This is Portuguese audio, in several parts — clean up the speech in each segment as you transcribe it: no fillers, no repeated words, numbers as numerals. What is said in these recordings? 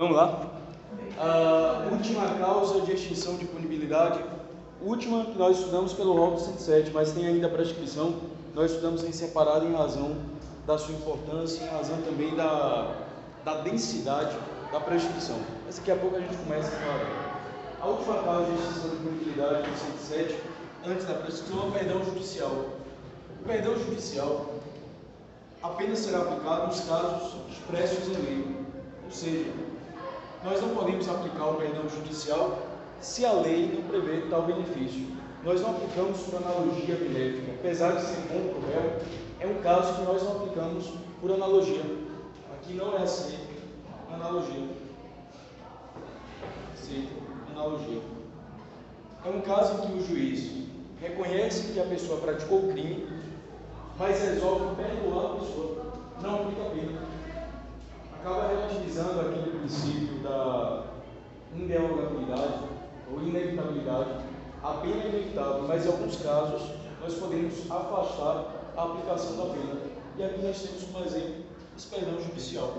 Vamos lá? A última causa de extinção de punibilidade, última que nós estudamos pelo rol 107, mas tem ainda a prescrição, nós estudamos em separado em razão da sua importância, em razão também da densidade da prescrição. Mas daqui a pouco a gente começa a falar. A última causa de extinção de punibilidade do 107, antes da prescrição, é o perdão judicial. O perdão judicial apenas será aplicado nos casos expressos em lei, ou seja, nós não podemos aplicar o perdão judicial se a lei não prevê tal benefício. Nós não aplicamos por analogia benéfica. Apesar de ser bom para o réu, é um caso que nós não aplicamos por analogia. Aqui não é aceito analogia. Aceito analogia. É um caso em que o juiz reconhece que a pessoa praticou o crime, mas resolve perdoar a pessoa, não aplica a pena. Acaba relativizando aquele princípio da inderogabilidade ou inevitabilidade. A pena é inevitável, mas em alguns casos nós podemos afastar a aplicação da pena. E aqui nós temos como exemplo esse perdão judicial.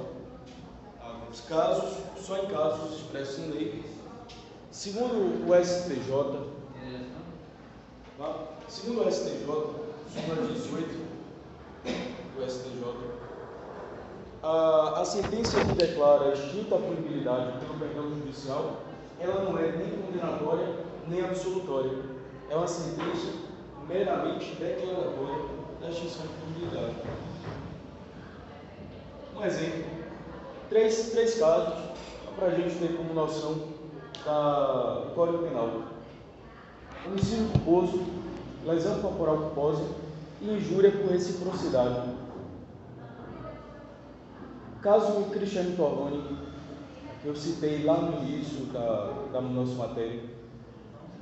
Alguns casos, só em casos expressos em lei. Segundo o STJ, súmula 18 do STJ, a sentença que declara extinta a punibilidade pelo perdão judicial, ela não é nem condenatória nem absolutória. É uma sentença meramente declaratória da extinção de punibilidade. Um exemplo, três casos para a gente ter como noção do Código Penal: homicídio culposo, lesão corporal culposa e injúria por reciprocidade. Caso Cristiano Torloni, que eu citei lá no início da nossa matéria,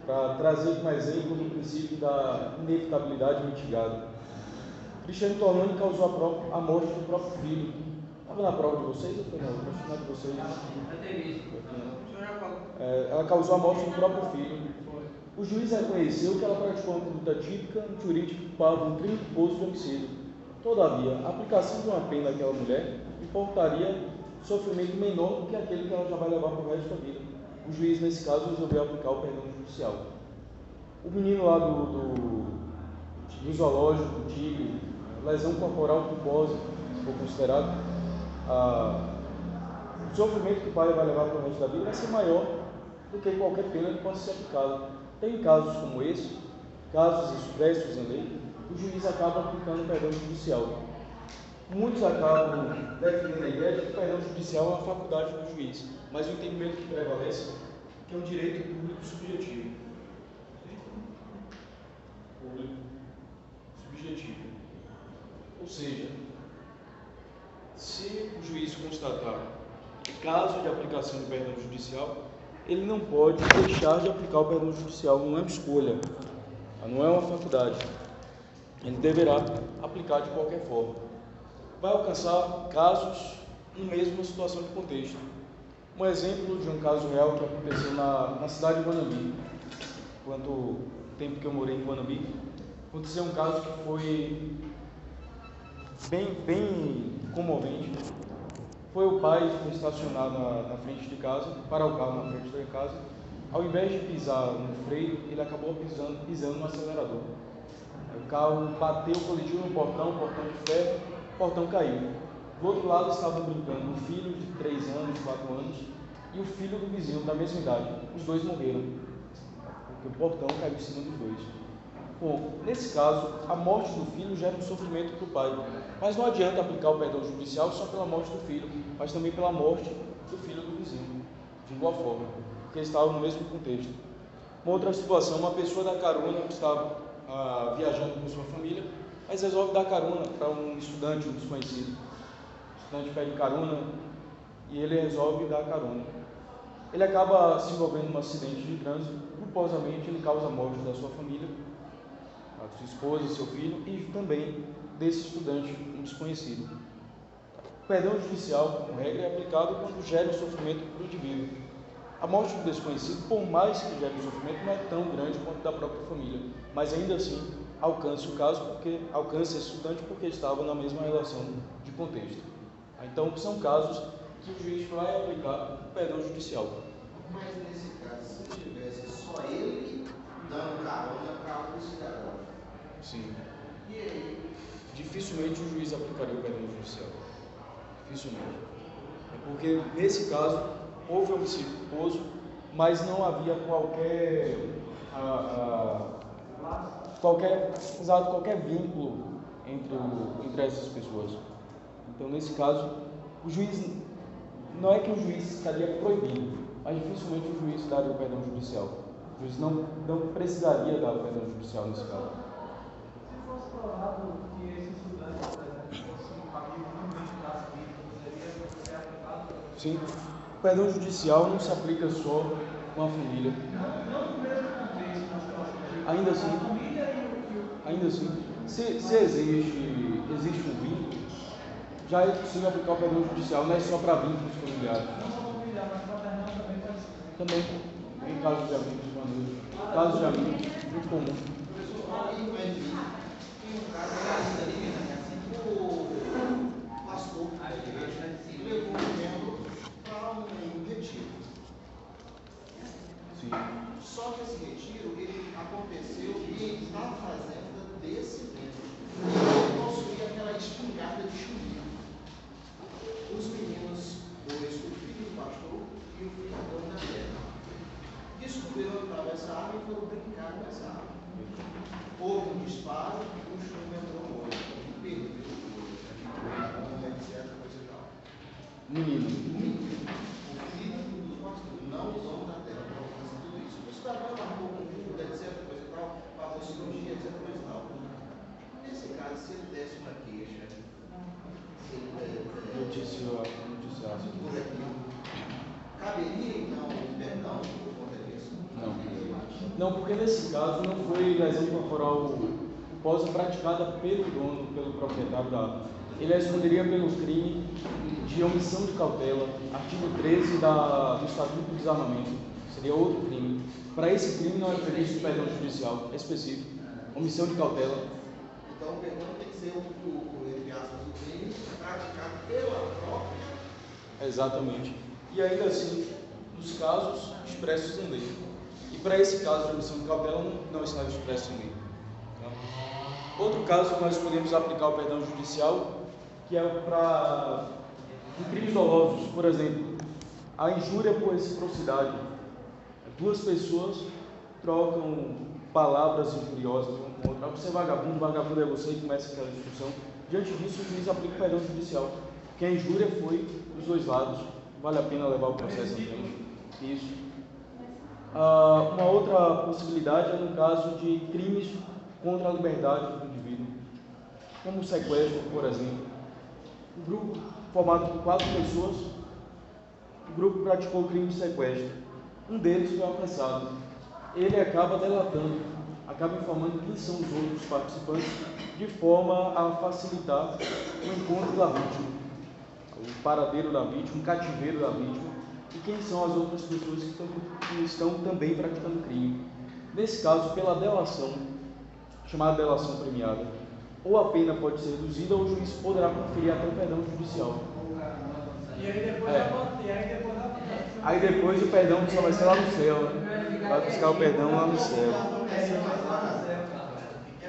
para trazer como exemplo do princípio da inevitabilidade mitigada. Cristiano Torloni causou a morte do próprio filho. Estava na prova de vocês ou foi não? De vocês? Ela causou a morte do próprio filho. O juiz reconheceu que ela praticou uma conduta típica jurídica culpada de um crime culposo de homicídio. Todavia, a aplicação de uma pena àquela mulher importaria sofrimento menor do que aquele que ela já vai levar para o resto da vida. O juiz, nesse caso, resolveu aplicar o perdão judicial. O menino lá do zoológico, do tigre, lesão corporal culposa, se for considerado, o sofrimento que o pai vai levar para o resto da vida vai ser maior do que qualquer pena que possa ser aplicada. Tem casos como esse, casos expressos em lei, o juiz acaba aplicando o perdão judicial. Muitos acabam defendendo a ideia de que o perdão judicial é uma faculdade do juiz, mas o entendimento que prevalece é que é um direito público subjetivo. Público subjetivo. Ou seja, se o juiz constatar caso de aplicação do perdão judicial, ele não pode deixar de aplicar o perdão judicial, não é uma escolha, não é uma faculdade. Ele deverá aplicar de qualquer forma. Vai alcançar casos no mesmo situação de contexto. Um exemplo de um caso real que aconteceu na cidade de Guanambi. Quanto tempo que eu morei em Guanambi, aconteceu um caso que foi bem comovente. Foi o pai que foi estacionado na frente de casa, parar o carro na frente da casa. Ao invés de pisar no freio, ele acabou pisando no acelerador. O carro bateu, colidiu no portão, portão de ferro, o portão caiu. Do outro lado estavam brincando um filho de 3 anos, 4 anos e o filho do vizinho da mesma idade. Os dois morreram, porque o portão caiu em cima dos dois. Bom, nesse caso, a morte do filho gera um sofrimento para o pai, mas não adianta aplicar o perdão judicial só pela morte do filho, mas também pela morte do filho do vizinho, de igual forma, porque eles estavam no mesmo contexto. Uma outra situação, uma pessoa dá carona, que estava viajando com sua família, mas resolve dar carona para um estudante, um desconhecido. O estudante pede carona e ele resolve dar carona. Ele acaba se envolvendo num acidente de trânsito, culposamente ele causa a morte da sua família, a sua esposa e seu filho, e também desse estudante, um desconhecido. O perdão judicial, como regra, é aplicado quando gera um sofrimento para o indivíduo. A morte do desconhecido, por mais que gere um sofrimento, não é tão grande quanto da própria família, mas ainda assim alcança o caso, alcança esse estudante porque estava na mesma relação de contexto. Então, são casos que o juiz vai aplicar o perdão judicial. Mas nesse caso, se tivesse só ele dando carona para o cidadão. Sim. E aí? Dificilmente o juiz aplicaria o perdão judicial. Dificilmente. É porque, nesse caso, houve homicídio culposo, mas não havia qualquer vínculo entre essas pessoas. Então, nesse caso, o juiz, não é que o juiz estaria proibido, mas dificilmente o juiz daria o perdão judicial. O juiz não precisaria dar o perdão judicial nesse caso. Se fosse provado que esse estudante, por exemplo, fosse um amigo muito das vítimas, poderia ser aplicado? Sim, o perdão judicial não se aplica só com a família. Não no mesmo contexto, mas próximo. Ainda assim, A família e ainda assim, se existe um vínculo, já é possível aplicar o perdão judicial, não é só para vínculos familiares. não só familiar, mas fraternal também pode ser. Também, em casos de amigos, casos de amigos, muito comum. E vai vir, tem um caso assim, o pastor da igreja levou um membro para um retiro. Sim. Só que esse retiro, ele aconteceu e na fazenda desse membro. Ele possuía aquela espingarda de chumbo. Os meninos, dois, o filho do pastor e o filho do dono da terra, descobriram onde estava essa arma e foram brincar com essa arma. Houve um disparo, o chumbo entrou no olho e perdeu o olho. Etc, coisa e tal. Menino. O filho do pastor, não o dono da terra, para fazer tudo isso. O cidadão marcou com tudo, etc, coisa e tal, pagou cirurgia, etc, coisa e tal. Nesse caso, se ele desse uma queixa, Noticiaço. caberia então o perdão por conta disso? Não, porque nesse caso não foi lesão corporal culposa praticada pelo dono, pelo proprietário da arma. Ele responderia pelo crime de omissão de cautela, artigo 13 do Estatuto do Desarmamento. Seria outro crime. Para esse crime não é previsto perdão judicial específico, omissão de cautela. Então o perdão tem que ser entre aspas, o crime praticado pela própria. Exatamente. E ainda assim, nos casos expressos em lei. E para esse caso de omissão de cautela não está expresso em lei. Tá? Outro caso que nós podemos aplicar o perdão judicial, que é para crimes dolosos, por exemplo, a injúria por reciprocidade. Duas pessoas trocam palavras injuriosas uma com outra. Você é vagabundo é você, e começa aquela discussão. Diante disso, o juiz aplica o perdão judicial, porque a injúria foi dos dois lados. Vale a pena levar o processo à frente. Isso. Uma outra possibilidade é no caso de crimes contra a liberdade do indivíduo, como o sequestro, por exemplo. Um grupo formado por 4 pessoas, o grupo praticou o crime de sequestro. Um deles foi alcançado. Ele acaba delatando, acaba informando quem são os outros participantes, de forma a facilitar o encontro da vítima, o paradeiro da vítima, o cativeiro da vítima, e quem são as outras pessoas que estão também praticando crime. Nesse caso, pela delação, chamada delação premiada, ou a pena pode ser reduzida ou o juiz poderá conferir até o perdão judicial. E aí depois Aí depois o perdão só vai ser lá no céu, né? Vai buscar o perdão lá no céu. É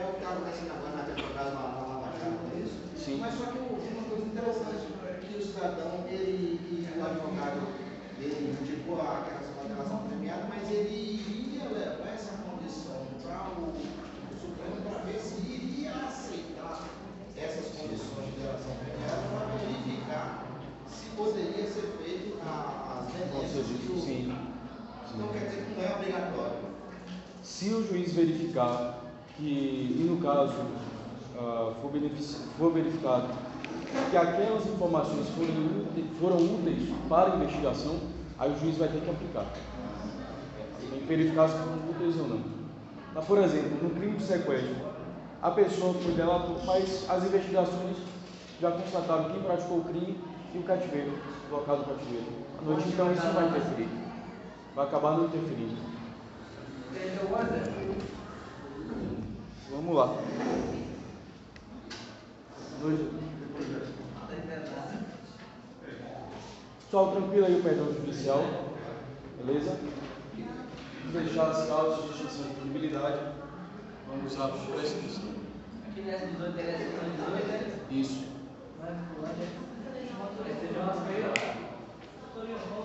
o que acontece na advogada na Lava Jato, é isso? Sim. Mas só que tem uma coisa interessante, que o cidadão, e o advogado, ele indicou aquela delação premiada, mas ele iria levar essa condição para o Supremo para ver se iria aceitar essas condições de delação premiada para verificar se poderia ser feito as denúncias do Sim. Então quer dizer que não é obrigatório. Se o juiz verificar e no caso for verificado que aquelas informações foram úteis para a investigação, aí o juiz vai ter que aplicar. Tem que verificar se foram úteis ou não. Mas, por exemplo, no crime de sequestro, a pessoa foi delatada, mas as investigações já constataram quem praticou o crime e o cativeiro, o local do cativeiro. À noite, então, isso não vai interferir. Vai acabar não interferindo. Vamos lá. Pessoal, tranquilo aí o perdão judicial, beleza? Vamos deixar as causas de extinção de punibilidade. Vamos usar a prescrição. Aqui nessa 18 é 18, né? Isso.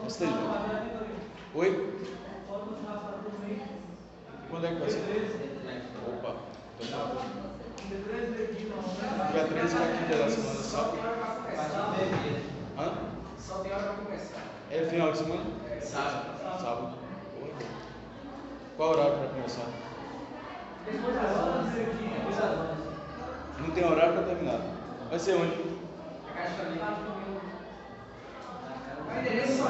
STJ. Oi? Quando é que vai ser? Opa, então tá. Dia 13 vai quinta da semana, sábado? Hã? Só tem hora para começar. É final de semana? Sábado. Sábado. Qual horário para começar? Depois das 11. Depois das 11. Não tem horário para terminar. Vai ser onde? A caixa família. O endereço só é.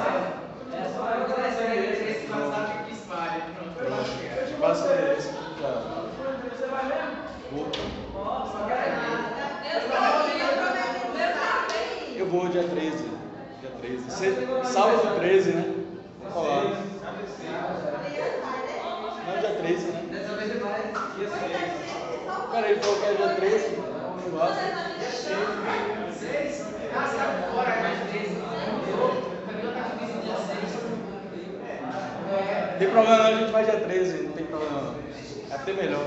É só eu que esse endereço mais tarde que espalhe. Pronto. Passa o endereço já. Você vai mesmo? Vou. Só quero Eu vou dia 13. Dia 13. Sábado 13, né? Vou falar. Não, dia 13, né? Dessa vez é mais. Dia 6. Cara, ele falou que era dia 13. Não gosta? 6? Ah, você tá fora, é mais 13. Camila tá com isso dia 6. Não tem problema não, a gente vai dia 13. Não tem problema não. É até melhor.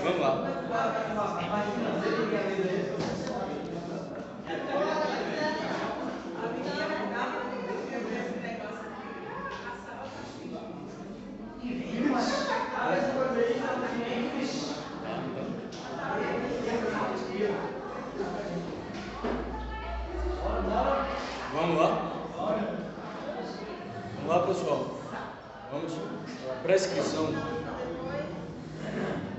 Vamos lá. Vamos lá? Vamos lá, pessoal. Vamos. Prescrição.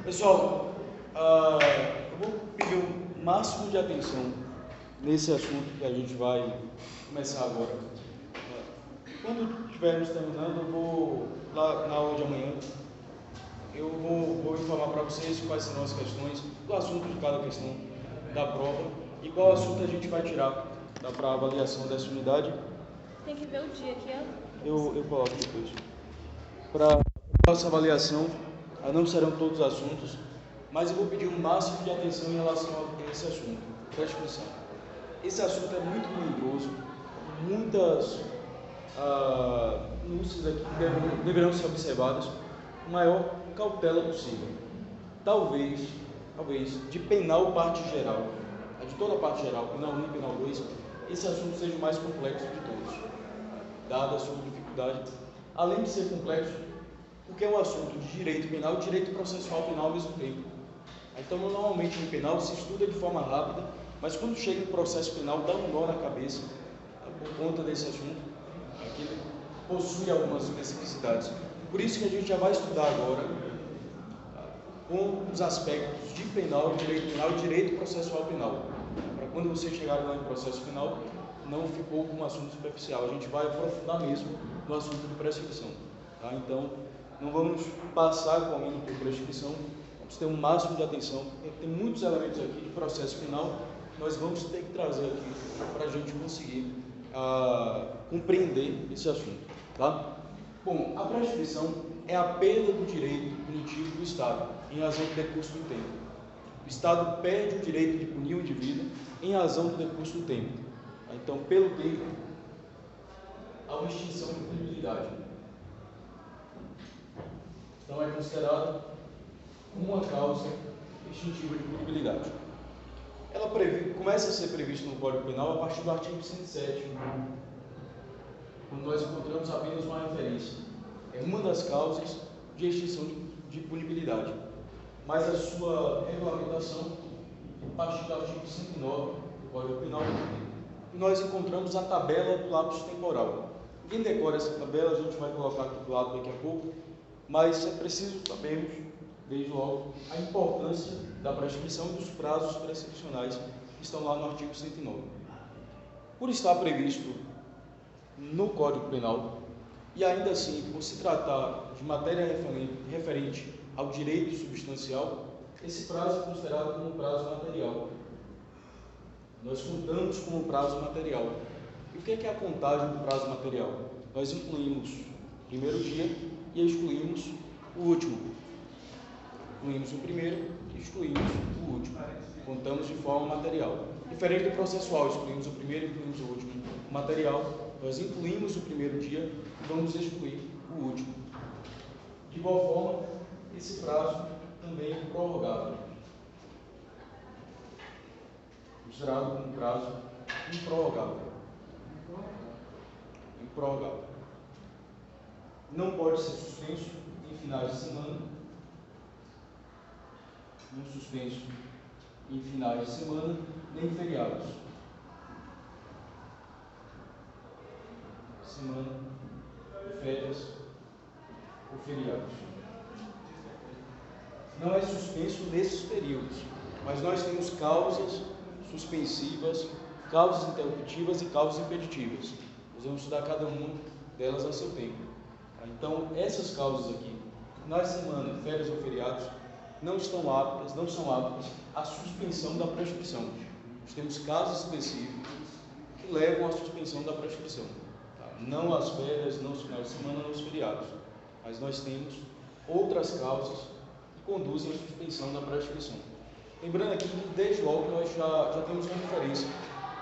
Pessoal, eu vou pedir o máximo de atenção nesse assunto que a gente vai começar agora. Quando estivermos terminando, eu vou, lá na aula de amanhã, eu vou informar para vocês quais serão as questões, do assunto de cada questão da prova e qual assunto a gente vai tirar para a avaliação dessa unidade. Tem que ver o dia aqui, ó. Eu coloco depois. Para a nossa avaliação, não serão todos os assuntos, mas eu vou pedir um máximo de atenção em relação a esse assunto, prescrição. Esse assunto é muito melindroso, muitas núcias aqui deverão ser observadas com a maior cautela possível. Talvez, de penal parte geral, de toda a parte geral, penal 1 e penal 2, esse assunto seja o mais complexo de todos, dada a sua dificuldade, além de ser complexo, porque é um assunto de direito penal e direito processual penal ao mesmo tempo. Então, normalmente no penal se estuda de forma rápida, mas quando chega no processo penal dá um nó na cabeça por conta desse assunto, que ele possui algumas especificidades. Por isso que a gente já vai estudar agora com os aspectos de penal e direito processual penal. Para quando você chegar lá em processo penal, não ficou com um assunto superficial. A gente vai aprofundar mesmo no assunto de prescrição. Tá? Então, não vamos passar comendo por prescrição, vamos ter um máximo de atenção. Tem muitos elementos aqui de processo penal que nós vamos ter que trazer aqui para a gente conseguir compreender esse assunto. Tá? Bom, a prescrição é a perda do direito punitivo do Estado em razão do decurso do tempo. O Estado perde o direito de punir o indivíduo em razão do decurso do tempo. Então, pelo tempo, há uma extinção de punibilidade. Então, é considerada uma causa extintiva de punibilidade. Ela começa a ser prevista no Código Penal a partir do artigo 107, quando nós encontramos apenas uma referência. É uma das causas de extinção de punibilidade. Mas a sua regulamentação, a partir do artigo 109 do Código Penal, e nós encontramos a tabela do lapso temporal. Quem decora essa tabela, a gente vai colocar aqui do lado daqui a pouco, mas é preciso sabermos, desde logo, a importância da prescrição e dos prazos prescricionais que estão lá no artigo 109. Por estar previsto no Código Penal, e ainda assim, por se tratar de matéria referente ao direito substancial, esse prazo é considerado como prazo material. Nós contamos como prazo material. E o que é a contagem do prazo material? Nós incluímos o primeiro dia e excluímos o último. Incluímos o primeiro e excluímos o último. contamos de forma material. Diferente do processual, excluímos o primeiro e incluímos o último. O material, nós incluímos o primeiro dia e vamos excluir o último. De igual forma, esse prazo também é prorrogável. Considerado como prazo improrrogável. Improrrogável. Não pode ser suspenso em finais de semana. Não suspenso em finais de semana, nem feriados. Semana, férias ou feriados. Não é suspenso nesses períodos, mas nós temos causas suspensivas, causas interruptivas e causas impeditivas. Nós vamos estudar cada uma delas a seu tempo. Então, essas causas aqui, na semana, férias ou feriados, não são aptas à suspensão da prescrição. Nós temos casos específicos que levam à suspensão da prescrição. Tá? Não as férias, não os finais de semana, não os feriados. Mas nós temos outras causas que conduzem à suspensão da prescrição. Lembrando aqui que desde logo nós já temos uma diferença.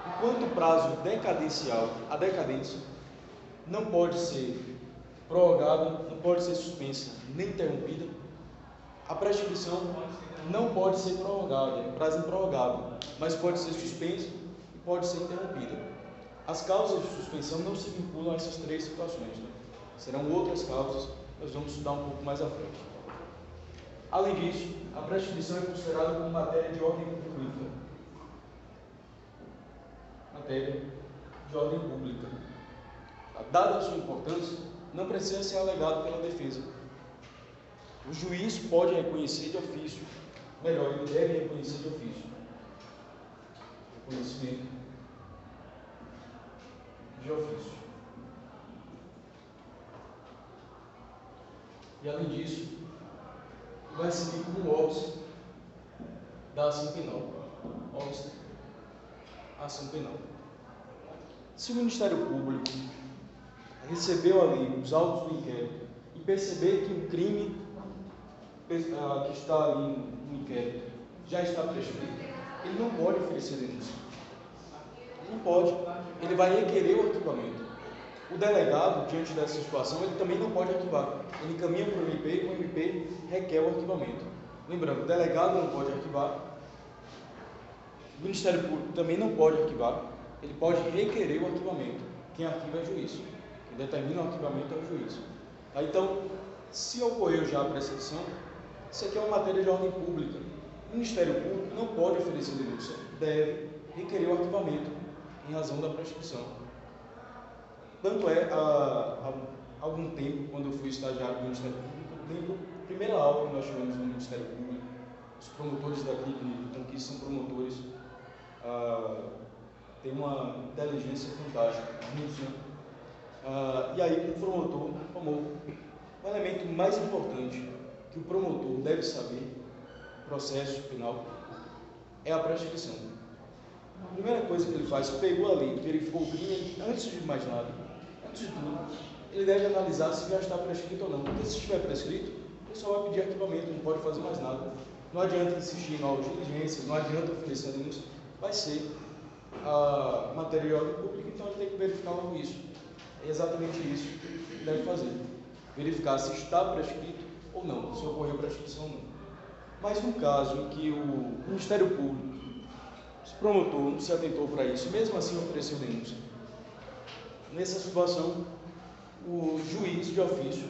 Enquanto o prazo decadencial, a decadência, não pode ser prorrogada, não pode ser suspensa nem interrompida, a prescrição não pode ser prorrogada, é prazo improrrogável, mas pode ser suspensa e pode ser interrompida. As causas de suspensão não se vinculam a essas três situações, né? Serão outras causas, nós vamos estudar um pouco mais à frente. Além disso, a prescrição é considerada como matéria de ordem pública. Matéria de ordem pública. Dada a sua importância, não precisa ser alegado pela defesa. O juiz pode reconhecer de ofício, melhor, ele deve reconhecer de ofício. Reconhecimento de ofício. E além disso, vai servir como óbice da ação penal. Óbice da ação penal. Se o Ministério Público recebeu ali os autos do inquérito e perceber que o crime que está ali no inquérito já está prescrito, ele não pode oferecer denúncia. Não pode. Ele vai requerer o arquivamento. O delegado, diante dessa situação, ele também não pode arquivar. Ele encaminha para o MP e o MP requer o arquivamento. Lembrando, o delegado não pode arquivar, o Ministério Público também não pode arquivar, ele pode requerer o arquivamento. Quem arquiva é o juiz. Quem determina o arquivamento é o juiz. Então, se ocorreu já a prescrição, isso aqui é uma matéria de ordem pública. O Ministério Público não pode oferecer denúncia, deve requerer o arquivamento em razão da prescrição. Tanto é, há algum tempo, quando eu fui estagiário do Ministério Público, eu lembro a primeira aula que nós tivemos no Ministério Público, os promotores daqui, que são promotores, têm uma inteligência fantástica, muitos, né? E aí o promotor tomou o elemento mais importante que o promotor deve saber no processo penal é a prescrição. A primeira coisa que ele faz, pegou ali, verificou o crime, antes de mais nada, antes de tudo, ele deve analisar se já está prescrito ou não. Porque se estiver prescrito, ele só vai pedir arquivamento, não pode fazer mais nada. Não adianta insistir em novas diligências, não adianta oferecer a denúncia, vai ser a matéria de ordem pública, então ele tem que verificar logo isso. É exatamente isso que ele deve fazer. Verificar se está prescrito ou não, se ocorreu prescrição ou não. Mas no caso em que o Ministério Público, o promotor, não se atentou para isso, mesmo assim ofereceu denúncia, nessa situação, o juiz de ofício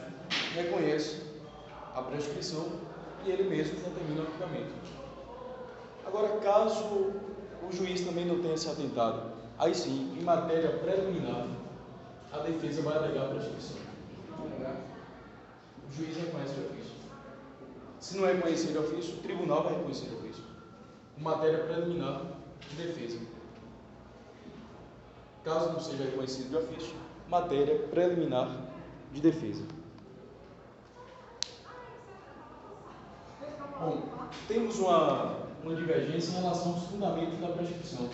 reconhece a prescrição e ele mesmo determina o arquivamento. Agora, caso o juiz também não tenha se atentado, aí sim, em matéria preliminar, a defesa vai alegar a prescrição. O juiz reconhece de ofício. Se não reconhecer de ofício, o tribunal vai reconhecer de ofício. Em matéria preliminar de defesa. Caso não seja reconhecido de ofício, matéria preliminar de defesa. Bom, temos uma divergência em relação aos fundamentos da prescrição.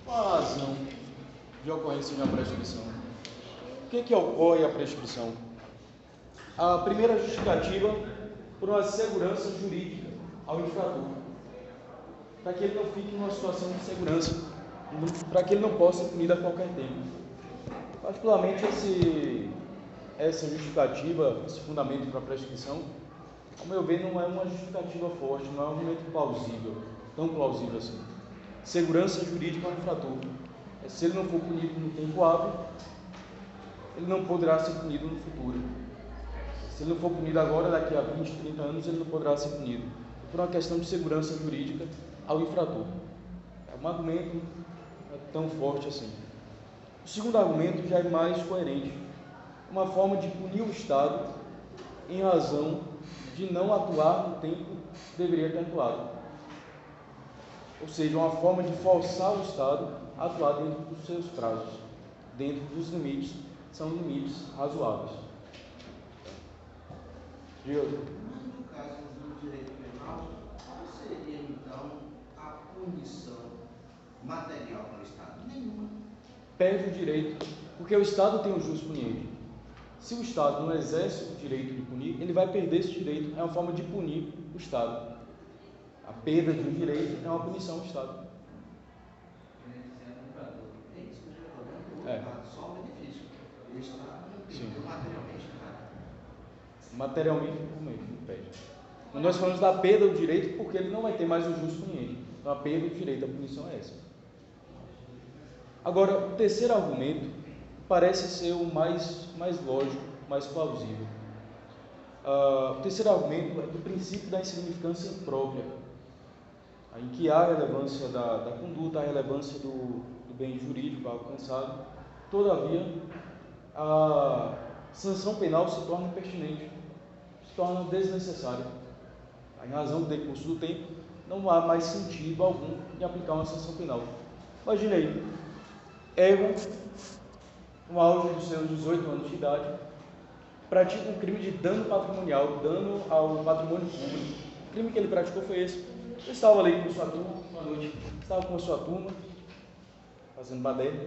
Qual a razão de ocorrência de uma prescrição? O que ocorre a prescrição? A primeira justificativa por uma segurança jurídica. ao infrator, para que ele não fique numa situação de insegurança, para que ele não possa ser punido a qualquer tempo. Particularmente essa justificativa, esse fundamento para a prescrição, ao meu ver, não é uma justificativa forte, não é um argumento plausível, tão plausível assim. Segurança jurídica ao infrator. Se ele não for punido no tempo hábil, ele não poderá ser punido no futuro. Se ele não for punido agora, daqui a 20, 30 anos, ele não poderá ser punido. Por uma questão de segurança jurídica ao infrator. É um argumento tão forte assim. O segundo argumento já é mais coerente. Uma forma de punir o Estado em razão de não atuar no tempo que deveria ter atuado. Ou seja, uma forma de forçar o Estado a atuar dentro dos seus prazos, dentro dos limites, são limites razoáveis. No caso do direito penal, qual seria então a punição material para o Estado? Nenhuma. Perde o direito, porque o Estado tem o jus puniendi. Se o Estado não exerce o direito de punir, ele vai perder esse direito. É uma forma de punir o Estado. A perda de um direito é uma punição ao Estado. É isso que eu já estou dando. Só o benefício. O Estado não perdeu materialmente nada. Materialmente, não perde. Nós falamos da perda do direito porque ele não vai ter mais o jus puniendi. Então a perda do direito, a punição é essa. Agora, o terceiro argumento parece ser o mais lógico, mais plausível. O terceiro argumento é do princípio da insignificância imprópria, em que há a relevância da conduta, a relevância do bem jurídico alcançado. Todavia, a sanção penal se torna impertinente, se torna desnecessária. Em razão do decurso do tempo, não há mais sentido algum em aplicar uma sanção penal. Imagine aí, Egon, no auge dos seus 18 anos de idade, pratica um crime de dano patrimonial, dano ao patrimônio público. O crime que ele praticou foi esse. Ele estava ali com sua turma, uma noite, estava com a sua turma, fazendo baderna,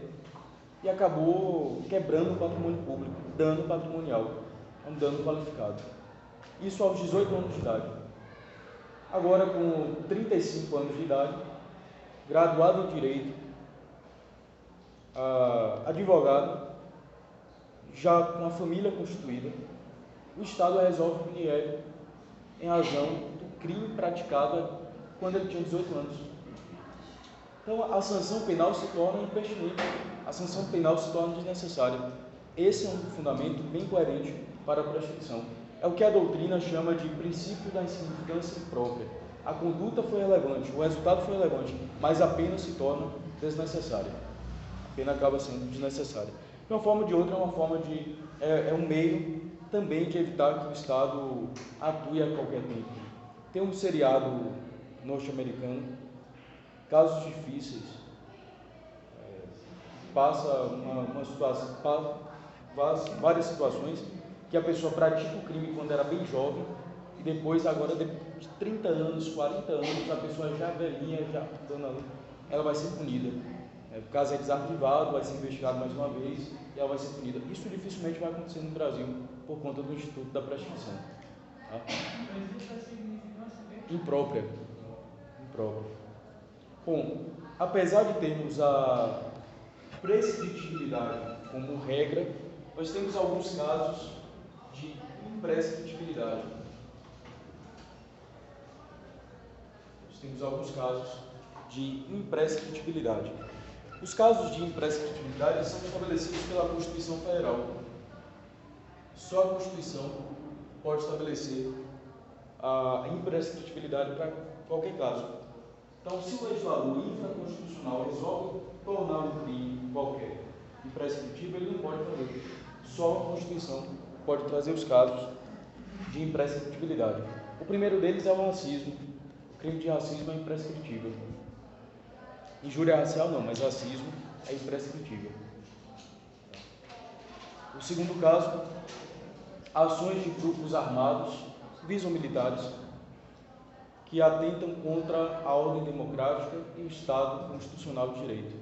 e acabou quebrando o patrimônio público, dano patrimonial, um dano qualificado. Isso aos 18 anos de idade. Agora, com 35 anos de idade, graduado em Direito, advogado, já com a família constituída, o Estado resolve punir ele em razão do crime praticado quando ele tinha 18 anos. Então, a sanção penal se torna impertinente, a sanção penal se torna desnecessária. Esse é um fundamento bem coerente para a prescrição. É o que a doutrina chama de princípio da insignificância imprópria. A conduta foi relevante, o resultado foi relevante, mas a pena se torna desnecessária. A pena acaba sendo desnecessária. De uma forma ou de outra, é um meio também de evitar que o Estado atue a qualquer tempo. Tem um seriado norte-americano, Casos Difíceis, passa várias situações que a pessoa pratica o crime quando era bem jovem e depois, agora, depois de 30 anos, 40 anos, a pessoa já velhinha, ela vai ser punida. O caso é desarquivado, vai ser investigado mais uma vez e ela vai ser punida. Isso dificilmente vai acontecer no Brasil por conta do Instituto da Prescrição. Tá? Imprópria. Bom, apesar de termos a prescritibilidade como regra, nós temos alguns casos de imprescritibilidade. Os casos de imprescritibilidade são estabelecidos pela Constituição Federal. Só a Constituição pode estabelecer a imprescritibilidade para qualquer caso. Então, se o legislador infraconstitucional resolve tornar um crime qualquer imprescritível, ele não pode fazer. Só a Constituição pode trazer os casos de imprescritibilidade. O primeiro deles é o racismo. O crime de racismo é imprescritível. Injúria racial não, mas racismo é imprescritível. O segundo caso, ações de grupos armados, civis ou militares, que atentam contra a ordem democrática e o Estado constitucional de direito.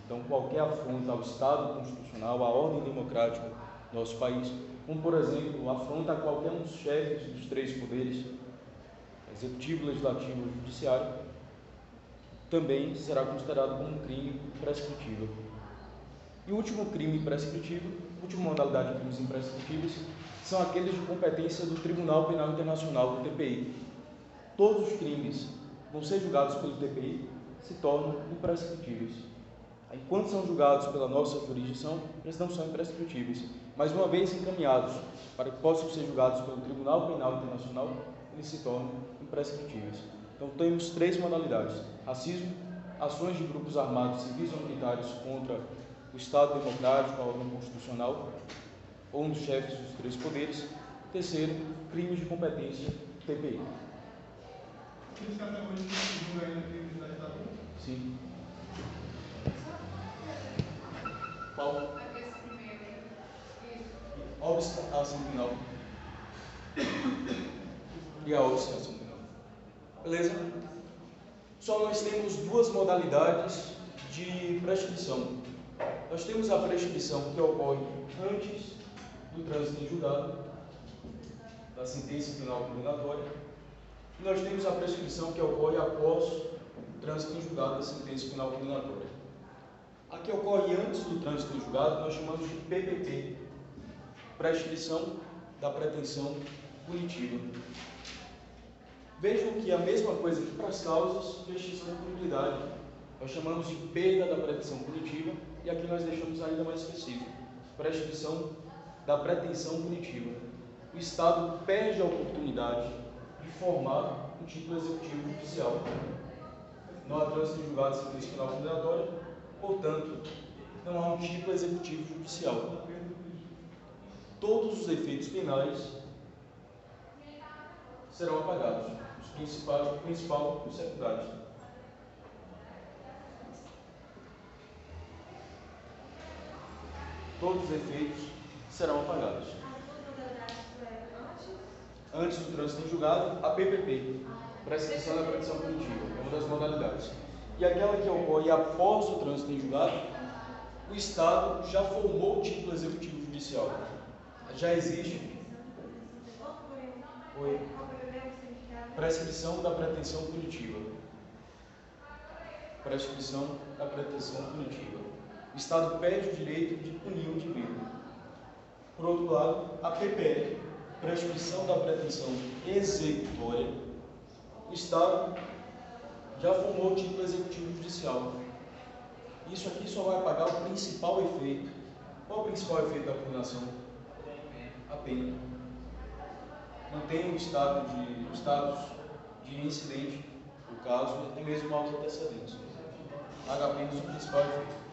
Então, qualquer afronta ao Estado constitucional, à ordem democrática do nosso país, como, por exemplo, afronta a qualquer um dos chefes dos três poderes, executivo, legislativo ou judiciário, também será considerado como um crime prescritível. E o último crime prescritivo, a última modalidade de crimes imprescritíveis, são aqueles de competência do Tribunal Penal Internacional, do TPI. Todos os crimes vão ser julgados pelo TPI se tornam imprescritíveis. Enquanto são julgados pela nossa jurisdição, eles não são imprescritíveis. Mas uma vez encaminhados para que possam ser julgados pelo Tribunal Penal Internacional, eles se tornam imprescritíveis. Então temos 3 modalidades: racismo, ações de grupos armados, civis ou militares contra o Estado democrático, a ordem constitucional, ou um dos chefes dos 3 poderes. Terceiro, crimes de competência TPI. Isso até hoje não julga ainda crimes da ditadura? Sim. Qual? Obstinação penal. E a obstinação penal. Beleza? Só nós temos 2 modalidades de prescrição. Nós temos a prescrição que ocorre antes do trânsito em julgado, da sentença penal condenatória, e nós temos a prescrição que ocorre após o trânsito em julgado da sentença penal condenatória. A que ocorre antes do trânsito em julgado nós chamamos de PPP, prescrição da pretensão punitiva. Vejam que a mesma coisa que para as causas, prescrição de punibilidade. Nós chamamos de perda da pretensão punitiva, e aqui nós deixamos ainda mais específico: prescrição da pretensão punitiva. O Estado perde a oportunidade de formar um título executivo judicial. Não há trânsito em julgado de sentença penal condenatória, portanto, não há um título executivo judicial. Todos os efeitos penais serão apagados, os principais, o principal e os secundários. Todos os efeitos serão apagados. Antes do trânsito em julgado, a PPP, prescrição da pretensão punitiva, é uma das modalidades. E aquela que ocorre após o trânsito em julgado, o Estado já formou o título executivo judicial. Já existe. Oi. Prescrição da pretensão punitiva. Prescrição da pretensão punitiva. O Estado perde o direito de punir o indivíduo. Por outro lado, a PPE, prescrição da pretensão executória. O Estado já formou o título executivo judicial. Isso aqui só vai apagar o principal efeito. Qual é o principal efeito da condenação? A pena. Não tem o status de incidente, o caso, nem mesmo maus antecedentes. Paga apenas o principal efeito.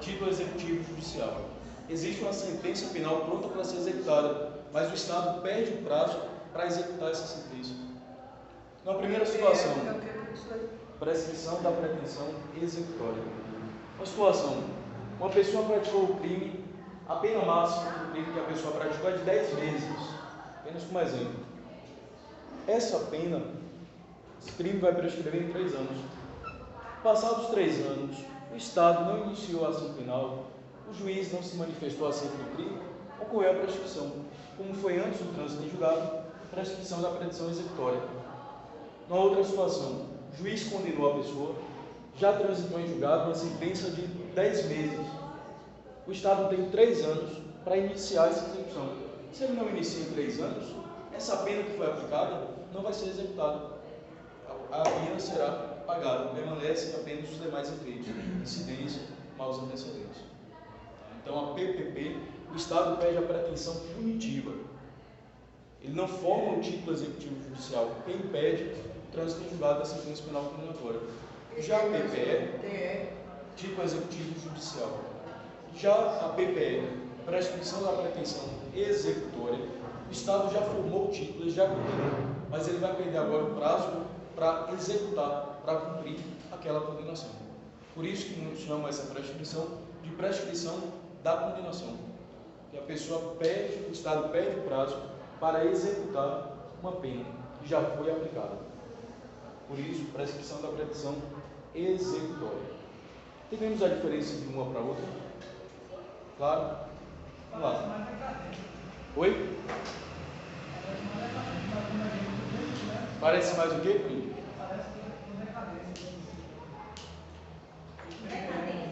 Título executivo judicial. Existe uma sentença penal pronta para ser executada, mas o Estado perde o prazo para executar essa sentença. Na primeira situação, prescrição da pretensão executória. Uma situação: uma pessoa praticou o crime, a pena máxima do crime que a pessoa praticou é de 10 meses, apenas como exemplo. Essa pena, esse crime vai prescrever em 3 anos. Passados 3 anos, o Estado não iniciou a ação penal, o juiz não se manifestou acerca do crime, ocorreu a prescrição, como foi antes do trânsito em julgado, prescrição da pretensão executória. Na outra situação, o juiz condenou a pessoa, já transitou em julgado uma sentença de 10 meses. O Estado tem 3 anos para iniciar essa execução. Se ele não inicia em 3 anos, essa pena que foi aplicada não vai ser executada. A pena será pagada, permanecem apenas os demais efeitos, incidência, maus antecedentes. Então, a PPP, o Estado pede a pretensão punitiva. Ele não forma o título executivo judicial, quem pede o trânsito em julgado da sentença penal condenatória. Já a PPE, título executivo judicial. Já a PPE, prescrição da pretensão executória, o Estado já formou o título, ele já condenou, mas ele vai perder agora o prazo para executar, para cumprir aquela condenação. Por isso que muitos chamam essa prescrição de prescrição da condenação. Que a pessoa pede, o Estado pede o prazo para executar uma pena que já foi aplicada. Por isso, prescrição da pretensão executória. Entendemos a diferença de uma para outra? Claro? Vamos lá. Oi? Parece mais o quê, primo?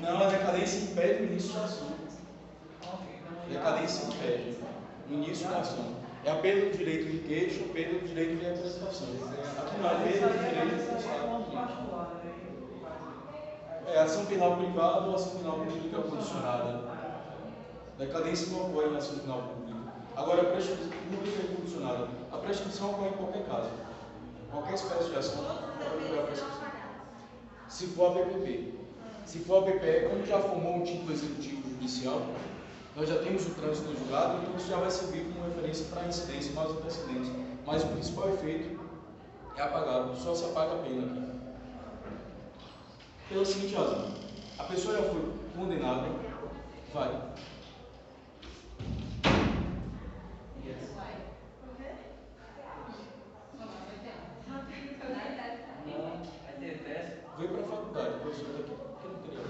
Não, a decadência impede o início da ação. Decadência impede o início da ação. É a perda do direito de queixa ou perda do direito de representação. Aqui não é perda do direito de Estado. É ação penal privada ou ação penal pública condicionada. Decadência não ocorre na ação penal pública. Agora, a prescrição pública é condicionada. A prescrição ocorre em qualquer caso. Qualquer espécie de ação ocorre a prescrição. Se for a PPP. Se for a PPE, como já formou um título executivo judicial, nós já temos o trânsito em julgado, então isso já vai servir como referência para incidência e mais antecedentes. Mas o principal efeito é apagado, só se apaga a pena aqui. Pela seguinte razão: a pessoa já foi condenada, vai. Veio para a faculdade, professor daqui, porque não teria.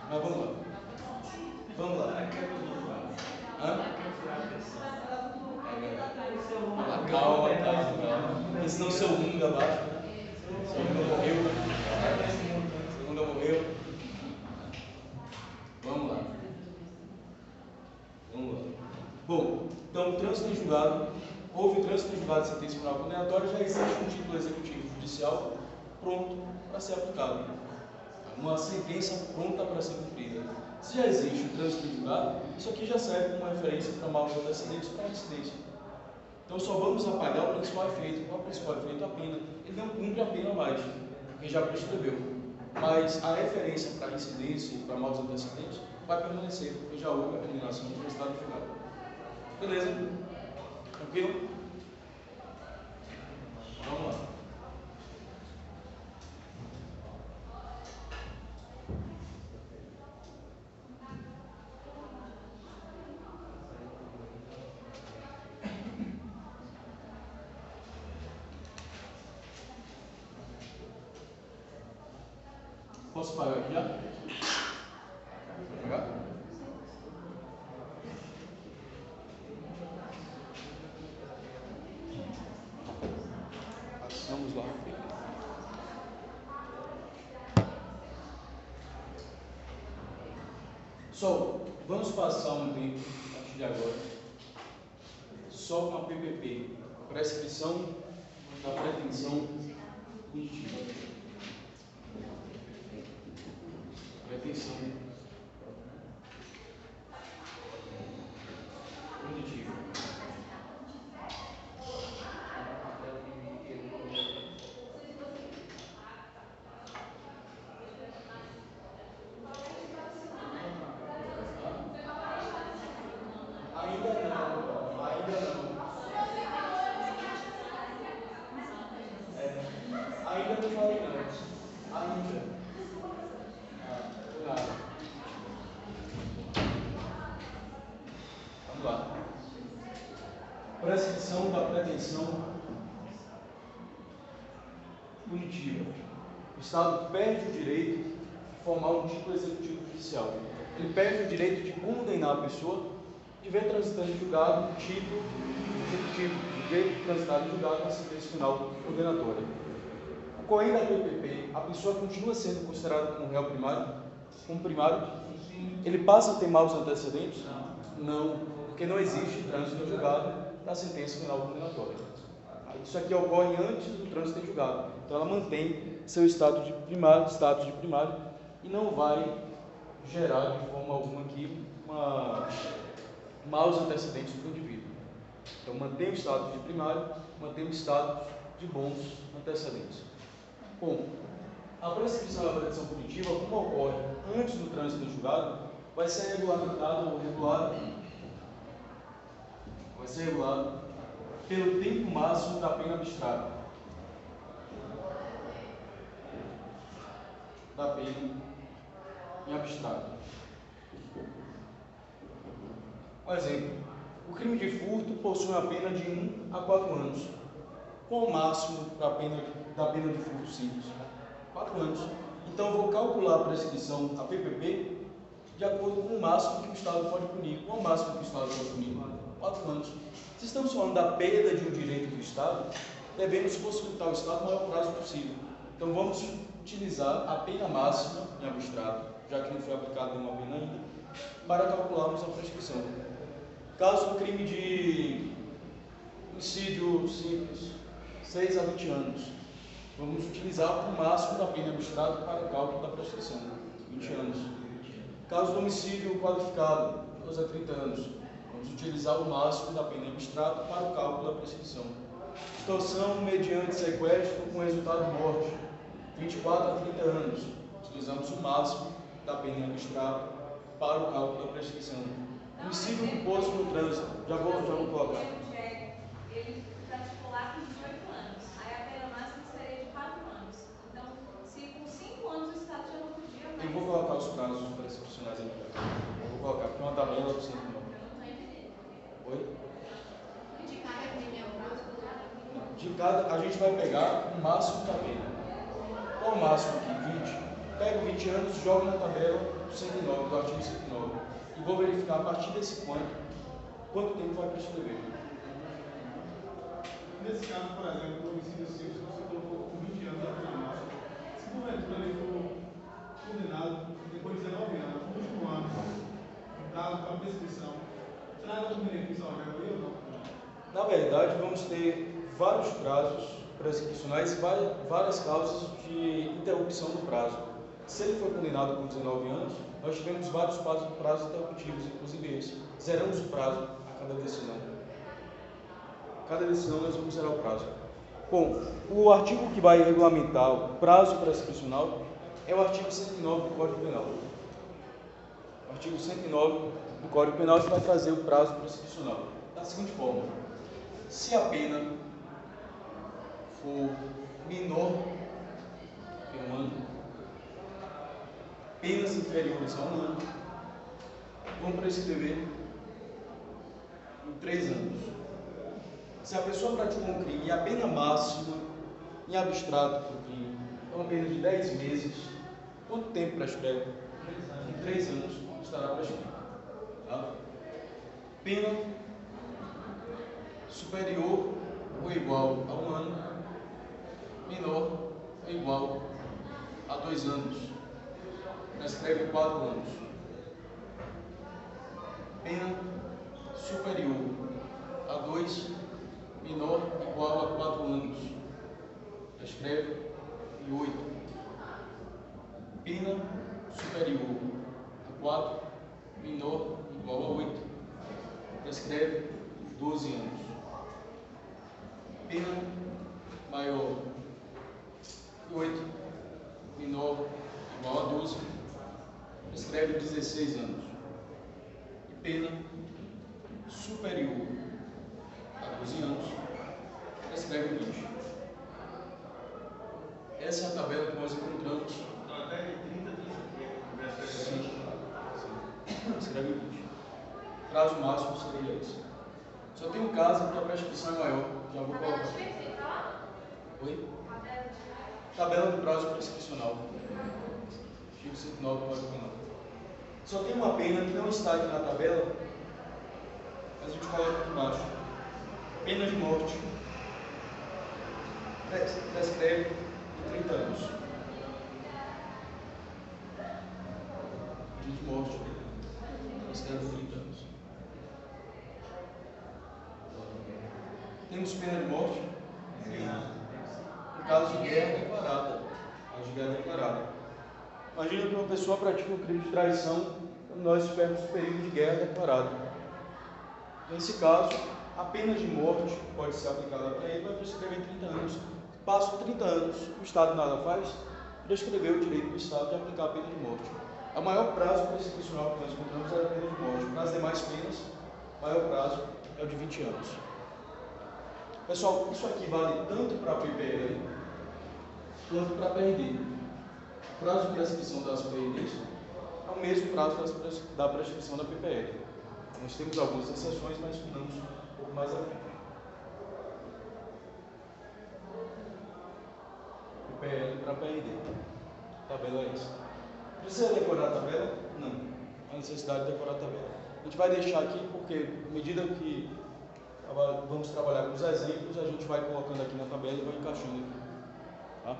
Mas vamos lá. Vamos lá. Hã? Calma. Porque senão seu mundo abaixo. Seu mundo morreu. Vamos lá. Bom, então o trânsito em julgado, houve trânsito em julgado de sentença penal condenatória, já existe um título executivo judicial pronto para ser aplicado. Uma sentença pronta para ser cumprida. Se já existe o trânsito em julgado, isso aqui já serve como referência para maus antecedentes para incidência. Então só vamos apagar o principal efeito. Qual é o principal efeito? A pena. Ele não cumpre a pena mais, porque já prescreveu. Mas a referência para incidência e para maus antecedentes vai permanecer, porque já houve a condenação do estado de julgado. Beleza? Tranquilo? Vamos lá. Posso pagar aqui já? Pagar? Passamos lá. Só, vamos passar um tempo, a partir de agora, só com a PPP, prescrição da pretensão punitiva. Pretensão punitiva. Ainda não falei antes. Ainda. Vamos lá. Prescrição da pretensão punitiva. O Estado perde o direito de formar um título executivo judicial. Ele perde o direito de condenar a pessoa, de ver transitando em julgado um título executivo, de ver transitado em julgado uma sentença final condenatória. Ocorrendo a PPP, a pessoa continua sendo considerada como réu primário? Como primário? Ele passa a ter maus antecedentes? Não, porque não existe trânsito em julgado da sentença final condenatória. Isso aqui ocorre antes do trânsito em julgado. Então ela mantém seu status de primário e não vai gerar de forma alguma aqui maus antecedentes para o indivíduo. Então mantém o status de primário, mantém o status de bons antecedentes. Bom, a prescrição da pretensão punitiva, como ocorre antes do trânsito em julgado, vai ser regulado pelo tempo máximo da pena abstrata. Da pena em abstrato. Por exemplo, o crime de furto possui uma pena de 1 a 4 anos. Qual o máximo da pena de furto simples? 4 anos. Então, eu vou calcular a prescrição, a PPP, de acordo com o máximo que o Estado pode punir. Qual o máximo que o Estado pode punir? 4 anos. Se estamos falando da perda de um direito do Estado, devemos possibilitar ao Estado o maior prazo possível. Então, vamos utilizar a pena máxima em abstrato, já que não foi aplicada nenhuma pena ainda, para calcularmos a prescrição. Caso do crime de homicídio simples, 6 a 20 anos, vamos utilizar o máximo da pena em abstrato para o cálculo da prescrição, 20 anos. Caso do homicídio qualificado, 12 a 30 anos, vamos utilizar o máximo da pena em abstrato para o cálculo da prescrição. Extorsão mediante sequestro com resultado de morte, 24 a 30 anos, utilizamos o máximo da pena em abstrato para o cálculo da prescrição. Homicídio culposo no trânsito, já vou colocar. Ele praticou lá com 18 anos, aí a pena máxima seria de 4 anos. Então, se com 5 anos o Estado já não podia mais... Eu vou colocar os prazos prescricionais aqui. Eu vou colocar, porque é uma tabela do 109. Oi? De cada crime é o prazo do prazo? De cada, a gente vai pegar o máximo da pena. Qual o máximo aqui? 20. Pego 20 anos, jogo na tabela do 109, do artigo 109. E vou verificar a partir desse quanto tempo vai prescrever. Nesse caso, por exemplo, o homicídio simples, você colocou com 20 anos a pena máxima. Se porventura ele for condenado depois de 19 anos, por último ano, o prazo para prescrição, traz algum benefício ao réu ou não? Na verdade, vamos ter vários prazos prescricionais e várias causas de interrupção do prazo. Se ele foi condenado com 19 anos, nós tivemos vários prazos interruptivos, inclusive esse. Zeramos o prazo a cada decisão. Cada decisão nós vamos zerar o prazo. Bom, o artigo que vai regulamentar o prazo prescricional é o artigo 109 do Código Penal. O artigo 109 do Código Penal vai trazer o prazo prescricional da seguinte forma: se a pena for menor que 1 ano, penas inferiores a 1 ano vão prescrever em 3 anos. Se a pessoa praticou um crime e a pena máxima em abstrato do crime é uma pena de 10 meses, quanto tempo prescreve? Em 3 anos estará prescrito. Tá? Pena superior ou igual a 1 ano, menor ou igual a 2 anos, prescreve 4 anos. Pena superior a 2, menor ou igual a 4 anos, prescreve em 8. Pena superior a 4, menor ou igual a 8, prescreve 12 anos. Pena maior que 8, menor ou igual a 12, prescreve 16 anos. E pena superior a 12 anos, prescreve 20. Essa é a tabela que nós encontramos. Então, até de 30 a 30. Sim. Prescreve 20. Prazo máximo seria esse. Só tem um caso que a prescrição é maior. Já vou colocar. Oi? Tabela do prazo prescricional. Artigo 109 do Código Penal. Só tem uma pena que não está aqui na tabela, mas a gente coloca aqui embaixo. Pena de morte. Prescreve em 30 anos. Pena de morte. Prescreve em 30 anos. Temos pena de morte? Em caso de guerra declarada. Imagina que uma pessoa pratica um crime de traição quando nós estivermos no período de guerra declarada. Nesse caso, a pena de morte pode ser aplicada para ele, vai prescrever em 30 anos. Passam 30 anos, o Estado nada faz, prescreveu o direito do Estado de aplicar a pena de morte. O maior prazo prescricional que nós encontramos era a pena de morte. Para as demais penas, o maior prazo é o de 20 anos. Pessoal, isso aqui vale tanto para a PPL quanto para a PRD. O prazo de prescrição das PRDs é o mesmo prazo da prescrição da PPL. Nós temos algumas exceções, mas estudamos um pouco mais à frente. PPL para PRD. A tabela é essa. Precisa decorar a tabela? Não. Há necessidade de decorar a tabela. A gente vai deixar aqui porque, à medida que vamos trabalhar com os exemplos, a gente vai colocando aqui na tabela e vai encaixando aqui. Tá?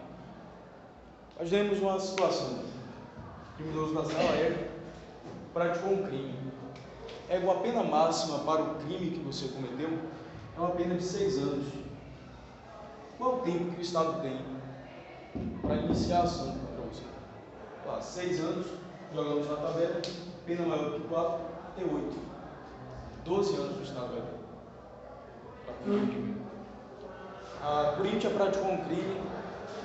Imaginemos uma situação. O criminoso nacional praticou um crime. A pena máxima para o crime que você cometeu é uma pena de 6 anos. Qual o tempo que o Estado tem para iniciar a ação contra você? 6 anos, jogamos na tabela, pena maior que 4, até 8. 12 anos o Estado vai ter. A Corinthians praticou um crime